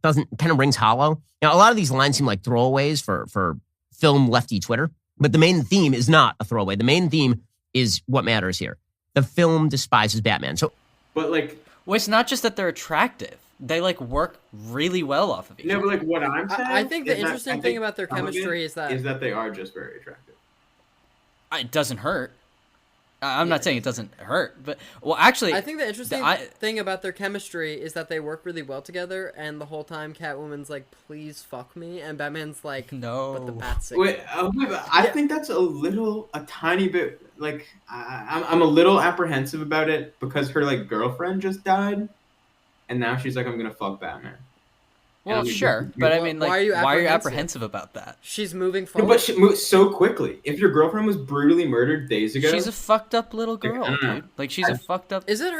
[SPEAKER 18] kind of rings hollow. Now, a lot of these lines seem like throwaways for film lefty Twitter, but the main theme is not a throwaway. The main theme is what matters here. The film despises Batman.
[SPEAKER 13] But like,
[SPEAKER 8] well, it's not just that they're attractive. They like work really well off of each other.
[SPEAKER 13] No, but like what I'm saying,
[SPEAKER 9] I think the interesting thing about their chemistry is that
[SPEAKER 13] they are just very attractive.
[SPEAKER 8] It doesn't hurt. I'm not saying it doesn't hurt, but well, actually,
[SPEAKER 9] I think the interesting thing about their chemistry is that they work really well together, and the whole time Catwoman's like, "Please fuck me," and Batman's like,
[SPEAKER 8] "No."
[SPEAKER 9] But the bat's sick.
[SPEAKER 13] Wait, I think that's a tiny bit like I'm a little apprehensive about it because her like girlfriend just died, and now she's like, "I'm gonna fuck Batman."
[SPEAKER 8] Well, sure, but I mean, like, why are you apprehensive about that?
[SPEAKER 9] She's moving forward.
[SPEAKER 13] No, but she moves so quickly. If your girlfriend was brutally murdered days ago,
[SPEAKER 8] she's a fucked up little girl, dude. Like, she's a fucked up.
[SPEAKER 9] Is it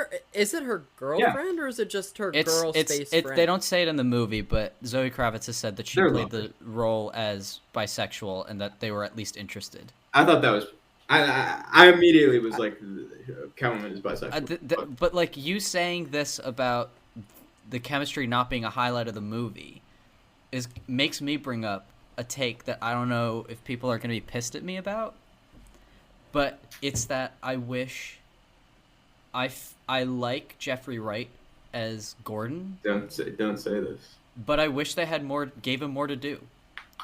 [SPEAKER 9] her girlfriend or is it just her girl space friend?
[SPEAKER 8] They don't say it in the movie, but Zoe Kravitz has said that she played the role as bisexual and that they were at least interested.
[SPEAKER 13] I thought that was. I immediately was like, Catwoman is bisexual.
[SPEAKER 8] But like you saying this about the chemistry not being a highlight of the movie makes me bring up a take that I don't know if people are going to be pissed at me about, but it's that I wish I like Jeffrey Wright as Gordon.
[SPEAKER 13] Don't say this.
[SPEAKER 8] But I wish they had gave him more to do.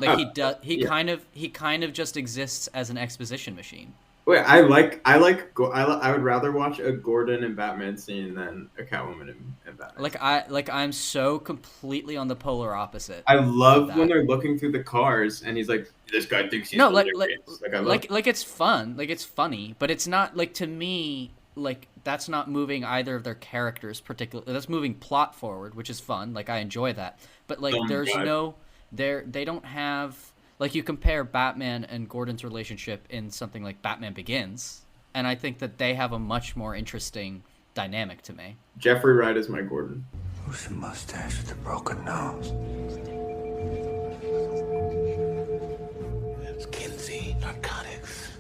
[SPEAKER 8] Like he kind of just exists as an exposition machine.
[SPEAKER 13] Wait, I would rather watch a Gordon and Batman scene than a Catwoman and Batman.
[SPEAKER 8] I'm so completely on the polar opposite.
[SPEAKER 13] I love when they're looking through the cars and he's like, "This guy thinks he's
[SPEAKER 8] like it's fun, like it's funny, but it's not like, to me, like that's not moving either of their characters particularly. That's moving plot forward, which is fun. Like I enjoy that, but like they don't have. Like, you compare Batman and Gordon's relationship in something like Batman Begins, and I think that they have a much more interesting dynamic to me.
[SPEAKER 13] Jeffrey Wright is my Gordon.
[SPEAKER 19] Who's the mustache with the broken nose? It's Kinsey, narcotics.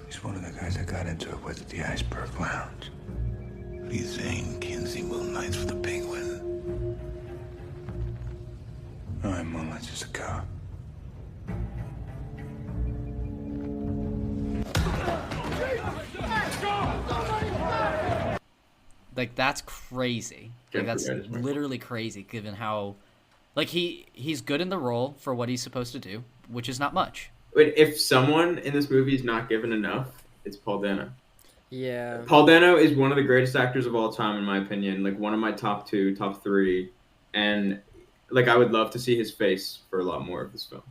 [SPEAKER 19] He's one of the guys that got into it with at the Iceberg Lounge. What are you saying, Kinsey moonlights for the Penguin? No, he moonlights as a cop.
[SPEAKER 8] Like, that's crazy. Like, that's literally crazy, given how, like, he's good in the role for what he's supposed to do, which is not much.
[SPEAKER 13] But if someone in this movie is not given enough, it's Paul Dano.
[SPEAKER 9] Yeah.
[SPEAKER 13] Paul Dano is one of the greatest actors of all time, in my opinion. Like, one of my top 3. And, like, I would love to see his face for a lot more of this film.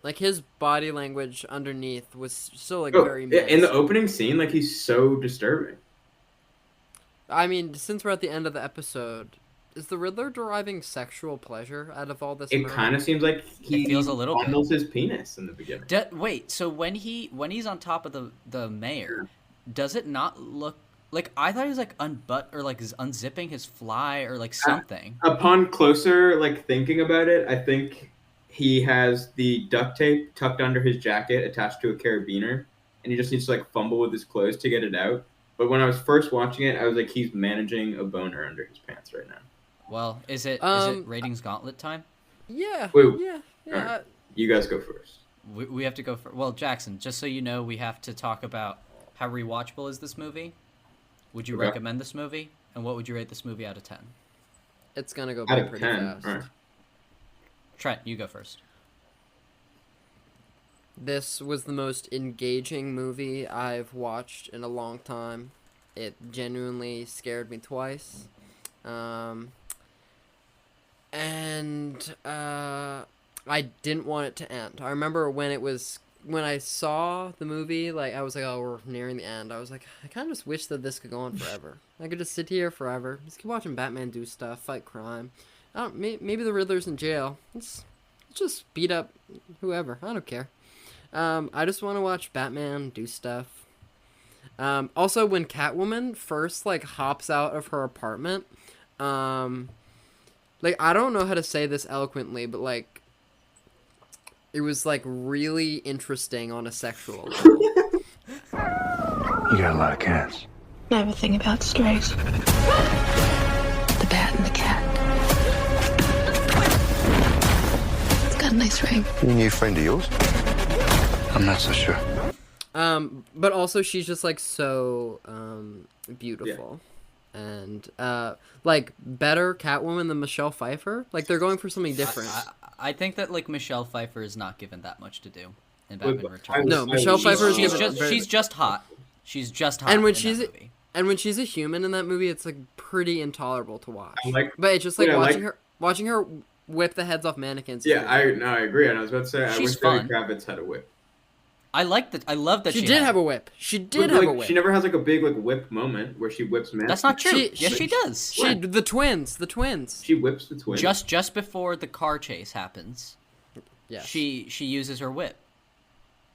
[SPEAKER 9] Like, his body language underneath was still, like, very mixed.
[SPEAKER 13] In the opening scene, like, he's so disturbing.
[SPEAKER 9] I mean, since we're at the end of the episode, is the Riddler deriving sexual pleasure out of all this?
[SPEAKER 13] It kind of seems like he
[SPEAKER 8] feels a little
[SPEAKER 13] fondles his penis in the beginning.
[SPEAKER 8] Wait, so when he's on top of the mayor, does it not look like I thought he was like unzipping his fly or like something?
[SPEAKER 13] Upon closer like thinking about it, I think he has the duct tape tucked under his jacket attached to a carabiner, and he just needs to like fumble with his clothes to get it out. But when I was first watching it, I was like, he's managing a boner under his pants right now.
[SPEAKER 8] Well, is it ratings gauntlet time?
[SPEAKER 9] Yeah.
[SPEAKER 13] Wait,
[SPEAKER 9] yeah.
[SPEAKER 13] Right. You guys go first.
[SPEAKER 8] We have to go for. Well, Jackson, just so you know, we have to talk about how rewatchable is this movie. Would you recommend this movie? And what would you rate this movie out of 10?
[SPEAKER 9] It's gonna go by pretty fast.
[SPEAKER 13] Right.
[SPEAKER 8] Trent, you go first.
[SPEAKER 9] This was the most engaging movie I've watched in a long time. It genuinely scared me twice. I didn't want it to end. I remember when I saw the movie, like, I was like, oh, we're nearing the end. I was like, I kind of just wish that this could go on forever. I could just sit here forever. Just keep watching Batman do stuff, fight crime. Maybe the Riddler's in jail. Let's just beat up whoever. I don't care. I just want to watch Batman do stuff. Also, when Catwoman first, like, hops out of her apartment, like, I don't know how to say this eloquently, but, like, it was, like, really interesting on a sexual level.
[SPEAKER 19] You got a lot of cats.
[SPEAKER 4] I have a thing about strays. The bat and the cat. It's got a nice ring.
[SPEAKER 19] You need a friend of yours? I'm not so sure.
[SPEAKER 9] But also she's just, like, so, beautiful. Yeah. And, like, better Catwoman than Michelle Pfeiffer? Like, they're going for something different.
[SPEAKER 8] I think that, like, Michelle Pfeiffer is not given that much to do in Batman Returns.
[SPEAKER 9] No, Michelle Pfeiffer is
[SPEAKER 8] she's just hot. She's just hot.
[SPEAKER 9] And when she's a human in that movie, it's, like, pretty intolerable to watch. But it's just like watching her whip the heads off mannequins.
[SPEAKER 13] Yeah, I agree. And I was about to say, I wish Zoe Kravitz had a whip.
[SPEAKER 8] I love that
[SPEAKER 9] she did have a whip. She did have a whip.
[SPEAKER 13] She never has like a big like whip moment where she whips mannequins.
[SPEAKER 8] That's not true. Yes, she does.
[SPEAKER 9] The twins.
[SPEAKER 13] She whips the twins.
[SPEAKER 8] Just before the car chase happens. Yeah. She uses her whip.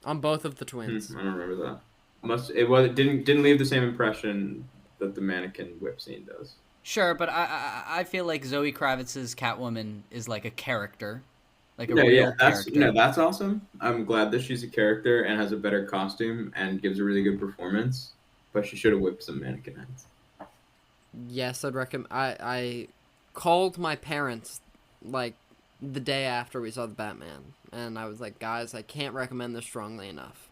[SPEAKER 9] On both of the twins.
[SPEAKER 13] I don't remember that. It didn't leave the same impression that the mannequin whip scene does.
[SPEAKER 8] Sure, but I feel like Zoe Kravitz's Catwoman is like a character. Like a real character.
[SPEAKER 13] That's awesome. I'm glad that she's a character and has a better costume and gives a really good performance. But she should have whipped some mannequin heads.
[SPEAKER 9] Yes, I'd recommend. I called my parents like the day after we saw the Batman, and I was like, guys, I can't recommend this strongly enough.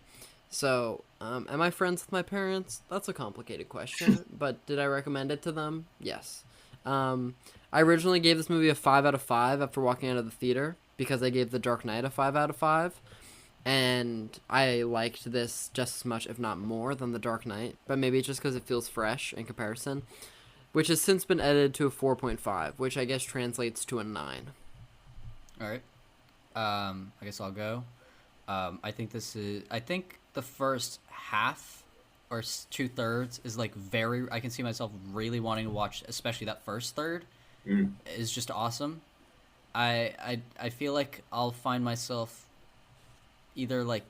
[SPEAKER 9] So, am I friends with my parents? That's a complicated question. But did I recommend it to them? Yes. I originally gave this movie a 5 out of 5 after walking out of the theater, because I gave The Dark Knight a 5 out of 5, and I liked this just as much, if not more, than The Dark Knight, but maybe it's just because it feels fresh in comparison, which has since been edited to a 4.5, which I guess translates to a 9.
[SPEAKER 8] Alright. I guess I'll go. I think the first half, or 2/3, is like I can see myself really wanting to watch, especially that first third, is just awesome. I feel like I'll find myself either like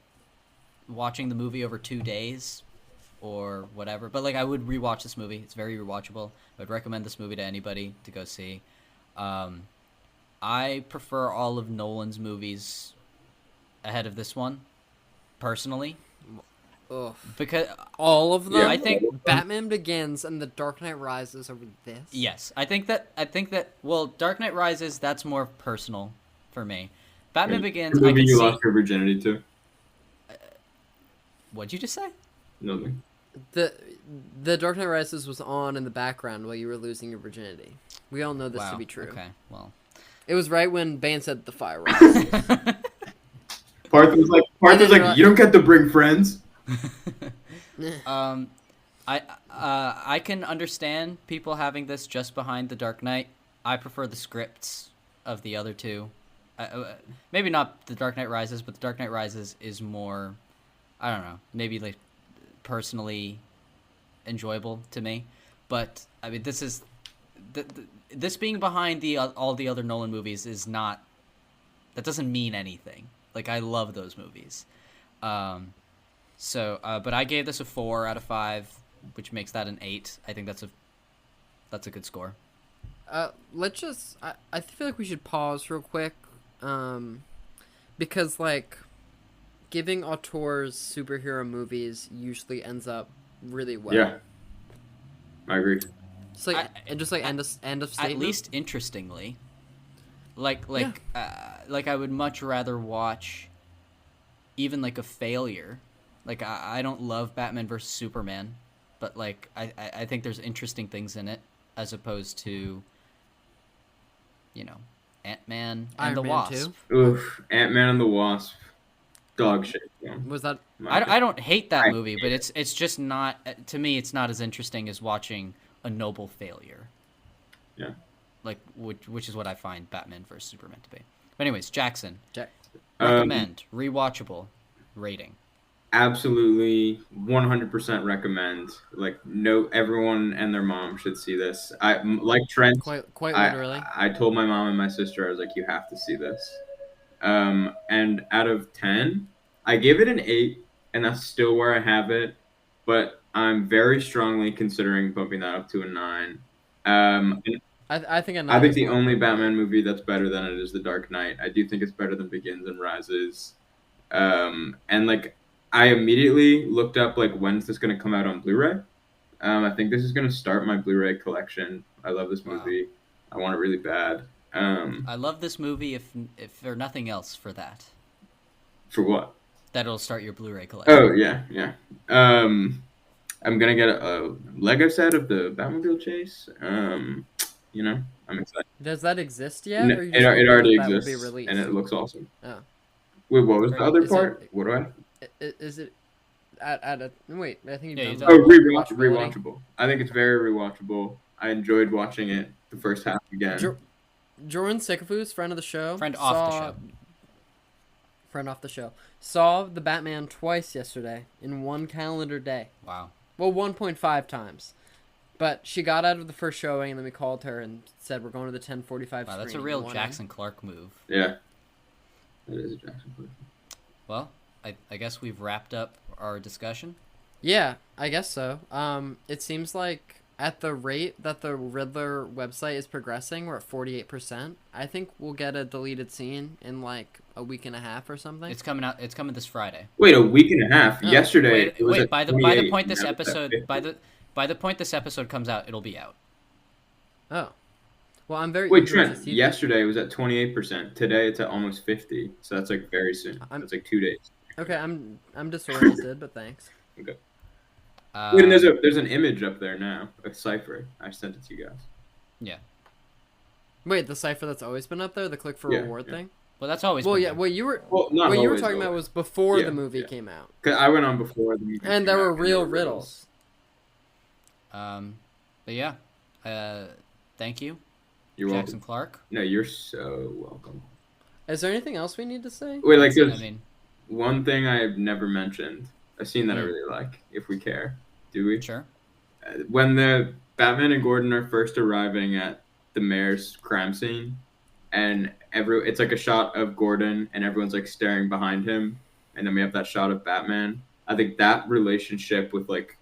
[SPEAKER 8] watching the movie over 2 days or whatever, but like I would rewatch this movie. It's very rewatchable. I would recommend this movie to anybody to go see. I prefer all of Nolan's movies ahead of this one, personally.
[SPEAKER 9] Ugh.
[SPEAKER 8] Because
[SPEAKER 9] all of them.
[SPEAKER 8] Yeah, I think
[SPEAKER 9] Batman Begins and The Dark Knight Rises over this.
[SPEAKER 8] Yes, I think that. Well, Dark Knight Rises, that's more personal for me. Batman Begins.
[SPEAKER 13] The movie you lost your virginity to.
[SPEAKER 8] What'd you just say?
[SPEAKER 13] Nothing.
[SPEAKER 9] The Dark Knight Rises was on in the background while you were losing your virginity. We all know this to be true.
[SPEAKER 8] Okay, well,
[SPEAKER 9] it was right when Bane said the fire.
[SPEAKER 13] Parth was like, you don't get to bring friends.
[SPEAKER 8] I can understand people having this just behind The Dark Knight. I prefer the scripts of the other two. Maybe not The Dark Knight Rises, but The Dark Knight Rises is more, I don't know, maybe like personally enjoyable to me. But I mean, this is this being behind all the other Nolan movies is not, that doesn't mean anything. Like, I love those movies. So, but I gave this a 4 out of 5, which makes that an 8. I think that's a good score.
[SPEAKER 9] Let's just. I feel like we should pause real quick, because like, giving auteurs superhero movies usually ends up really well.
[SPEAKER 13] Yeah, I agree.
[SPEAKER 9] Just like end of statement.
[SPEAKER 8] At least interestingly, like I would much rather watch even like a failure. Like I don't love Batman vs Superman, but like I think there's interesting things in it as opposed to, you know, Ant-Man and the Wasp.
[SPEAKER 13] Oof, Ant-Man and the Wasp, dog shit. Yeah.
[SPEAKER 9] Was that?
[SPEAKER 8] I don't hate that movie, but it's just not, to me. It's not as interesting as watching a noble failure.
[SPEAKER 13] Yeah.
[SPEAKER 8] Like which is what I find Batman vs Superman to be. But anyways, Jackson.
[SPEAKER 13] Recommend,
[SPEAKER 8] rewatchable, rating.
[SPEAKER 13] Absolutely, 100% recommend. Like, no, everyone and their mom should see this. I like Trent.
[SPEAKER 9] Quite literally.
[SPEAKER 13] I told my mom and my sister, I was like, you have to see this. And out of 10, I give it an 8, and that's still where I have it. But I'm very strongly considering bumping that up to a 9.
[SPEAKER 9] I think
[SPEAKER 13] the only Batman movie that's better than it is The Dark Knight. I do think it's better than Begins and Rises. And like, I immediately looked up like, when's this going to come out on Blu-ray? I think this is going to start my Blu-ray collection. I love this movie. I want it really bad.
[SPEAKER 8] I love this movie if for nothing else for that.
[SPEAKER 13] For what?
[SPEAKER 8] That'll start your Blu-ray collection.
[SPEAKER 13] Oh yeah. I'm gonna get a Lego set of the Batmobile chase. You know, I'm excited.
[SPEAKER 9] Does that exist yet?
[SPEAKER 13] No,
[SPEAKER 9] or you
[SPEAKER 13] it already
[SPEAKER 9] that
[SPEAKER 13] exists,
[SPEAKER 9] will be released?
[SPEAKER 13] and it looks awesome.
[SPEAKER 9] Oh.
[SPEAKER 13] Wait, what was the other
[SPEAKER 9] Is
[SPEAKER 13] part?
[SPEAKER 9] it-
[SPEAKER 13] What do I?
[SPEAKER 9] Is it at a wait? I think
[SPEAKER 8] Yeah,
[SPEAKER 9] you've
[SPEAKER 8] you
[SPEAKER 9] done
[SPEAKER 13] Rewatchable. I think it's very rewatchable. I enjoyed watching it the first half again.
[SPEAKER 9] Jordan Sycophus, friend of the show,
[SPEAKER 8] Friend off
[SPEAKER 9] the show, saw the Batman twice yesterday in one calendar day.
[SPEAKER 8] Wow.
[SPEAKER 9] Well, 1.5 times. But she got out of the first showing, and then we called her and said, we're going to the 10:45
[SPEAKER 8] Wow, that's a
[SPEAKER 9] screening.
[SPEAKER 8] real Jackson Clark move.
[SPEAKER 13] Yeah. That is a Jackson Clark.
[SPEAKER 8] Well, I guess we've wrapped up our discussion.
[SPEAKER 9] Yeah, I guess so. It seems like at the rate that the Riddler website is progressing, we're at 48%. I think we'll get a deleted scene in like a week and a half or something.
[SPEAKER 8] It's coming out. It's coming this Friday.
[SPEAKER 13] Wait, a week and a half.
[SPEAKER 9] Oh,
[SPEAKER 13] Yesterday.
[SPEAKER 8] Wait,
[SPEAKER 13] it was at
[SPEAKER 8] by the
[SPEAKER 13] 28,
[SPEAKER 8] point this
[SPEAKER 13] now it's at
[SPEAKER 8] episode
[SPEAKER 13] 50.
[SPEAKER 8] by the point this episode comes out, it'll be out.
[SPEAKER 9] Oh. Well, I'm very
[SPEAKER 13] Wait,
[SPEAKER 9] eager
[SPEAKER 13] Trent,
[SPEAKER 9] to see
[SPEAKER 13] yesterday it was at 28%. Today it's at almost 50. So that's like very soon. That's like 2 days.
[SPEAKER 9] Okay, I'm disoriented, but thanks.
[SPEAKER 13] Okay. Wait, and there's an image up there now, a cipher. I sent it to you guys.
[SPEAKER 8] Yeah.
[SPEAKER 9] Wait, the cipher that's always been up there, the click for reward thing?
[SPEAKER 8] Well, that's always.
[SPEAKER 9] Well,
[SPEAKER 8] been
[SPEAKER 9] yeah.
[SPEAKER 8] there.
[SPEAKER 9] What you were
[SPEAKER 13] not
[SPEAKER 9] what you were
[SPEAKER 13] always,
[SPEAKER 9] talking about
[SPEAKER 13] always.
[SPEAKER 9] was before
[SPEAKER 13] Yeah,
[SPEAKER 9] the movie
[SPEAKER 13] yeah.
[SPEAKER 9] came out.
[SPEAKER 13] 'Cause I went on before the movie.
[SPEAKER 9] And there were real riddles.
[SPEAKER 8] But yeah, thank you,
[SPEAKER 13] You're
[SPEAKER 8] Jackson
[SPEAKER 13] welcome.
[SPEAKER 8] Clark.
[SPEAKER 13] No, you're so welcome.
[SPEAKER 9] Is there anything else we need to say?
[SPEAKER 13] Wait, like there's
[SPEAKER 8] I mean,
[SPEAKER 13] one thing I've never mentioned. A scene that I really like, if we care. Do we?
[SPEAKER 8] Sure.
[SPEAKER 13] When the Batman and Gordon are first arriving at the mayor's crime scene, and it's like a shot of Gordon, and everyone's like staring behind him, and then we have that shot of Batman. I think that relationship with like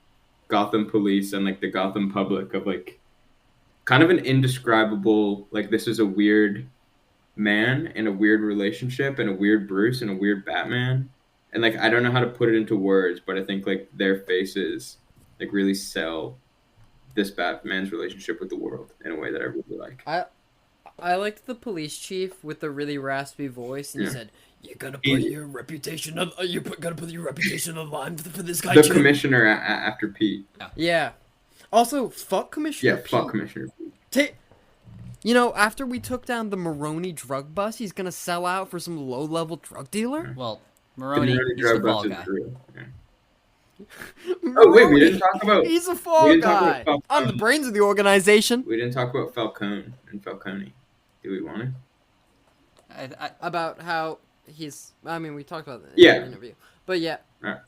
[SPEAKER 13] Gotham police and like the Gotham public of like kind of an indescribable, like, this is a weird man in a weird relationship and a weird Bruce and a weird Batman. And like, I don't know how to put it into words, but I think like their faces like really sell this Batman's relationship with the world in a way that I really like.
[SPEAKER 9] I liked the police chief with the really raspy voice, and he said, "You're gonna put your reputation on. Gonna put your reputation on the line for this guy."
[SPEAKER 13] The
[SPEAKER 9] too."
[SPEAKER 13] commissioner after Pete.
[SPEAKER 9] Yeah. Also, fuck Commissioner Pete.
[SPEAKER 13] Fuck Commissioner Pete.
[SPEAKER 9] You know, after we took down the Maroni drug bust, he's gonna sell out for some low-level drug dealer.
[SPEAKER 8] Well, Maroni is the fall guy.
[SPEAKER 13] Oh wait, we didn't talk about.
[SPEAKER 9] He's a fall guy. I'm the brains of the organization.
[SPEAKER 13] We didn't talk about Falcone and Falcone. Do we want to?
[SPEAKER 9] About how he's. I mean, we talked about that in the interview. But yeah.
[SPEAKER 13] Right.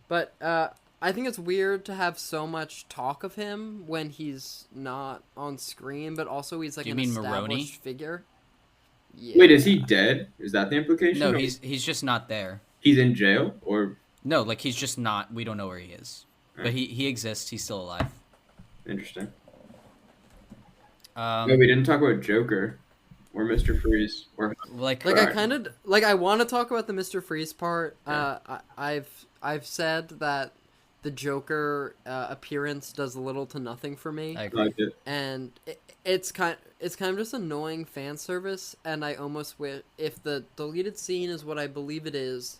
[SPEAKER 9] But I think it's weird to have so much talk of him when he's not on screen, but also he's like an established figure. Yeah.
[SPEAKER 13] Wait, is he dead? Is that the implication?
[SPEAKER 8] No, he's just not there.
[SPEAKER 13] He's in jail, or
[SPEAKER 8] No, like he's just not. We don't know where he is, but he exists. He's still alive.
[SPEAKER 13] Interesting. No, we didn't talk about Joker or Mr. Freeze or
[SPEAKER 9] I want to talk about the Mr. Freeze part.
[SPEAKER 13] Yeah.
[SPEAKER 9] I've said that the Joker appearance does little to nothing for me.
[SPEAKER 8] I agree.
[SPEAKER 13] Like it.
[SPEAKER 9] And it's kind of just annoying fan service, and I almost wish if the deleted scene is what I believe it is,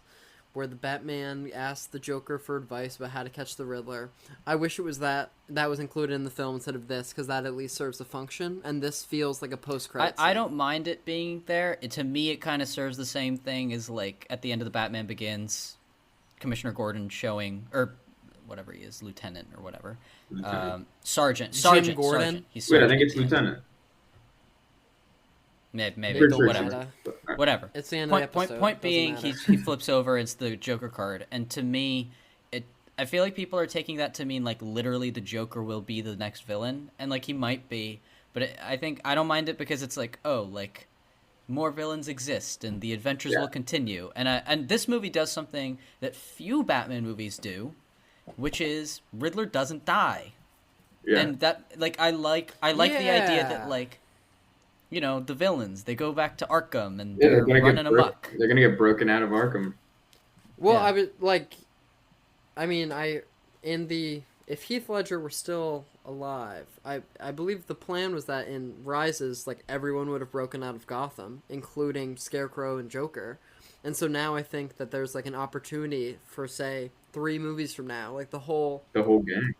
[SPEAKER 9] where the Batman asked the Joker for advice about how to catch the Riddler. I wish it was that was included in the film instead of this, because that at least serves a function, and this feels like a post-credit
[SPEAKER 8] I don't mind it being there. To me, it kind of serves the same thing as, like, at the end of the Batman Begins, Commissioner Gordon showing, or whatever he is, Lieutenant or whatever. Sergeant
[SPEAKER 9] Gordon.
[SPEAKER 8] Sergeant. He's
[SPEAKER 13] Wait, I
[SPEAKER 8] Sergeant.
[SPEAKER 13] think it's Lieutenant.
[SPEAKER 8] Maybe,
[SPEAKER 13] Pretty
[SPEAKER 8] but
[SPEAKER 13] sure
[SPEAKER 8] whatever. Whatever.
[SPEAKER 9] It's the end of the episode.
[SPEAKER 8] Point
[SPEAKER 9] Doesn't
[SPEAKER 8] being,
[SPEAKER 9] matter.
[SPEAKER 8] he flips over, it's the Joker card, and to me, I feel like people are taking that to mean, like, literally the Joker will be the next villain, and, like, he might be, but I think I don't mind it because it's like, oh, like, more villains exist, and the adventures will continue, and this movie does something that few Batman movies do, which is Riddler doesn't die, and that, like, I like the idea that, like, you know, the villains, they go back to Arkham and they're running amok.
[SPEAKER 13] They're gonna get broken out of Arkham.
[SPEAKER 9] Well, I would like. I mean, if Heath Ledger were still alive, I believe the plan was that in Rises, like, everyone would have broken out of Gotham, including Scarecrow and Joker, and so now I think that there's, like, an opportunity for, say, 3 movies from now, like the whole
[SPEAKER 13] gang,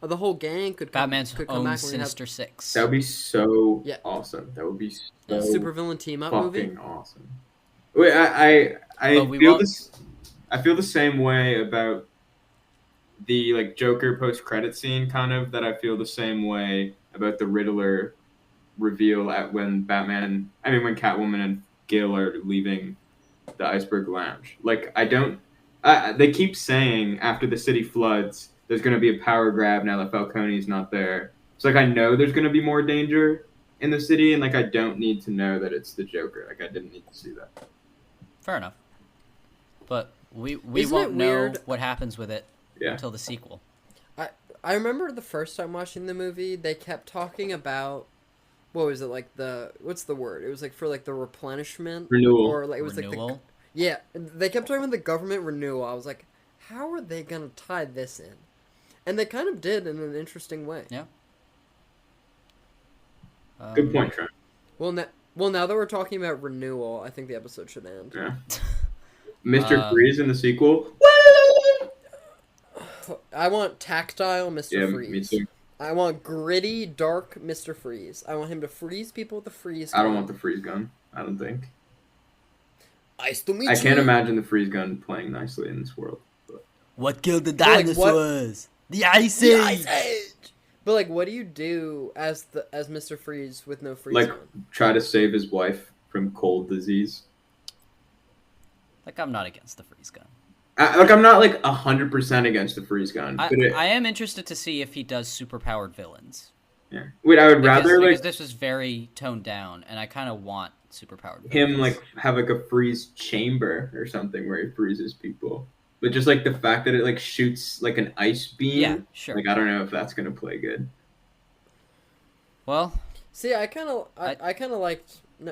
[SPEAKER 9] the whole gang could come,
[SPEAKER 8] Batman's
[SPEAKER 9] could come
[SPEAKER 8] own
[SPEAKER 9] back
[SPEAKER 8] Sinister Six.
[SPEAKER 13] That would be so awesome. That would be so
[SPEAKER 9] supervillain team up movie.
[SPEAKER 13] Fucking awesome. Wait, I feel the same way about the, like, Joker post credit scene, kind of, that I feel the same way about the Riddler reveal at when Catwoman and Gil are leaving the Iceberg Lounge. Like, they keep saying after the city floods, there's going to be a power grab now that Falcone's not there. So, like, I know there's going to be more danger in the city, and, like, I don't need to know that it's the Joker. Like, I didn't need to see that.
[SPEAKER 8] Fair enough. But we won't know what happens with it until the sequel.
[SPEAKER 9] I remember the first time watching the movie, they kept talking about, what was it, like, what's the word? It was, like, for, like, the replenishment.
[SPEAKER 13] Renewal.
[SPEAKER 9] Or, like, it was,
[SPEAKER 8] renewal?
[SPEAKER 9] like, they kept talking about the government renewal. I was like, how are they going to tie this in? And they kind of did in an interesting way.
[SPEAKER 8] Yeah.
[SPEAKER 13] Good point, Trent.
[SPEAKER 9] Well, now that we're talking about renewal, I think the episode should end.
[SPEAKER 13] Yeah. Mr. Freeze in the sequel.
[SPEAKER 9] I want tactile Mr. Freeze.
[SPEAKER 13] Me too.
[SPEAKER 9] I want gritty, dark Mr. Freeze. I want him to freeze people with the freeze gun.
[SPEAKER 13] I don't want the freeze gun. I don't think.
[SPEAKER 9] Nice to meet
[SPEAKER 13] I
[SPEAKER 9] you.
[SPEAKER 13] can't imagine the freeze gun playing nicely in this world. But.
[SPEAKER 8] What killed the dinosaurs? The Ice Age.
[SPEAKER 9] The Ice Age. But, like, what do you do as Mr. Freeze with no freeze gun?
[SPEAKER 13] Try to save his wife from cold disease.
[SPEAKER 8] Like, I'm not against the freeze gun.
[SPEAKER 13] I'm not, like, 100% against the freeze gun.
[SPEAKER 8] I am interested to see if he does superpowered villains.
[SPEAKER 13] Yeah. Wait, I would rather,
[SPEAKER 8] because this was very toned down, and I kind of want superpowered villains.
[SPEAKER 13] Him, like, have, like, a freeze chamber or something where he freezes people. But just, like, the fact that it, like, shoots, like, an ice beam.
[SPEAKER 8] Yeah, sure.
[SPEAKER 13] Like, I don't know if that's going to play good.
[SPEAKER 8] Well.
[SPEAKER 9] See, I kind of liked... No,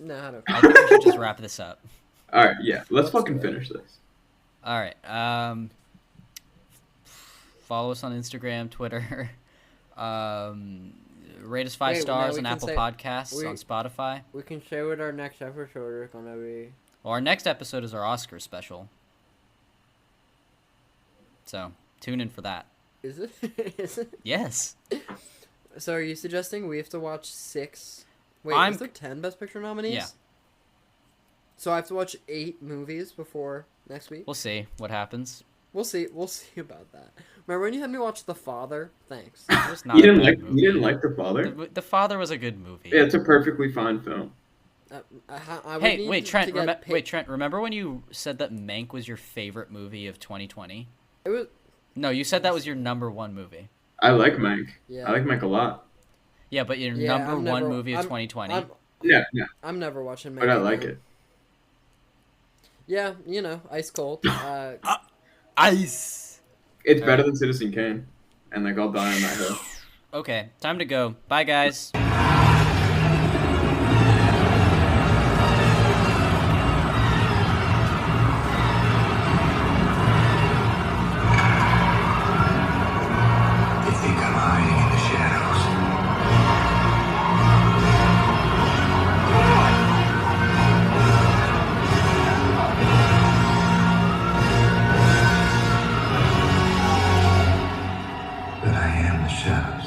[SPEAKER 9] I don't.
[SPEAKER 8] I think we should just wrap this up.
[SPEAKER 13] All right, yeah. Let's fucking finish this.
[SPEAKER 8] All right. Follow us on Instagram, Twitter. Rate us 5 stars on Apple Podcasts, on Spotify.
[SPEAKER 9] We can say what our next episode is going to be.
[SPEAKER 8] Well, our next episode is our Oscar special. So, tune in for that.
[SPEAKER 9] Is it? Is it?
[SPEAKER 8] Yes.
[SPEAKER 9] So, are you suggesting we have to watch 6? Wait, is there 10 Best Picture nominees?
[SPEAKER 8] Yeah.
[SPEAKER 9] So, I have to watch 8 movies before next week?
[SPEAKER 8] We'll see what happens.
[SPEAKER 9] We'll see about that. Remember when you had me watch The Father? Thanks.
[SPEAKER 13] You didn't like The Father?
[SPEAKER 8] The Father was a good movie.
[SPEAKER 13] Yeah, it's a perfectly fine film.
[SPEAKER 8] Wait, Trent, remember when you said that Mank was your favorite movie of 2020?
[SPEAKER 9] It was.
[SPEAKER 8] No, you said that was your number 1 movie.
[SPEAKER 13] I like Mank.
[SPEAKER 9] Yeah.
[SPEAKER 13] I like Mank a lot.
[SPEAKER 8] Yeah, but your number 1 movie of 2020?
[SPEAKER 13] No.
[SPEAKER 9] I'm never watching Mank.
[SPEAKER 13] But I like it.
[SPEAKER 9] Yeah, you know, ice cold.
[SPEAKER 8] Ice.
[SPEAKER 13] It's better than Citizen Kane, and like I'll die on that hill.
[SPEAKER 8] Okay, time to go. Bye, guys.
[SPEAKER 19] They think I'm hiding in the shadows. But I am the shadows.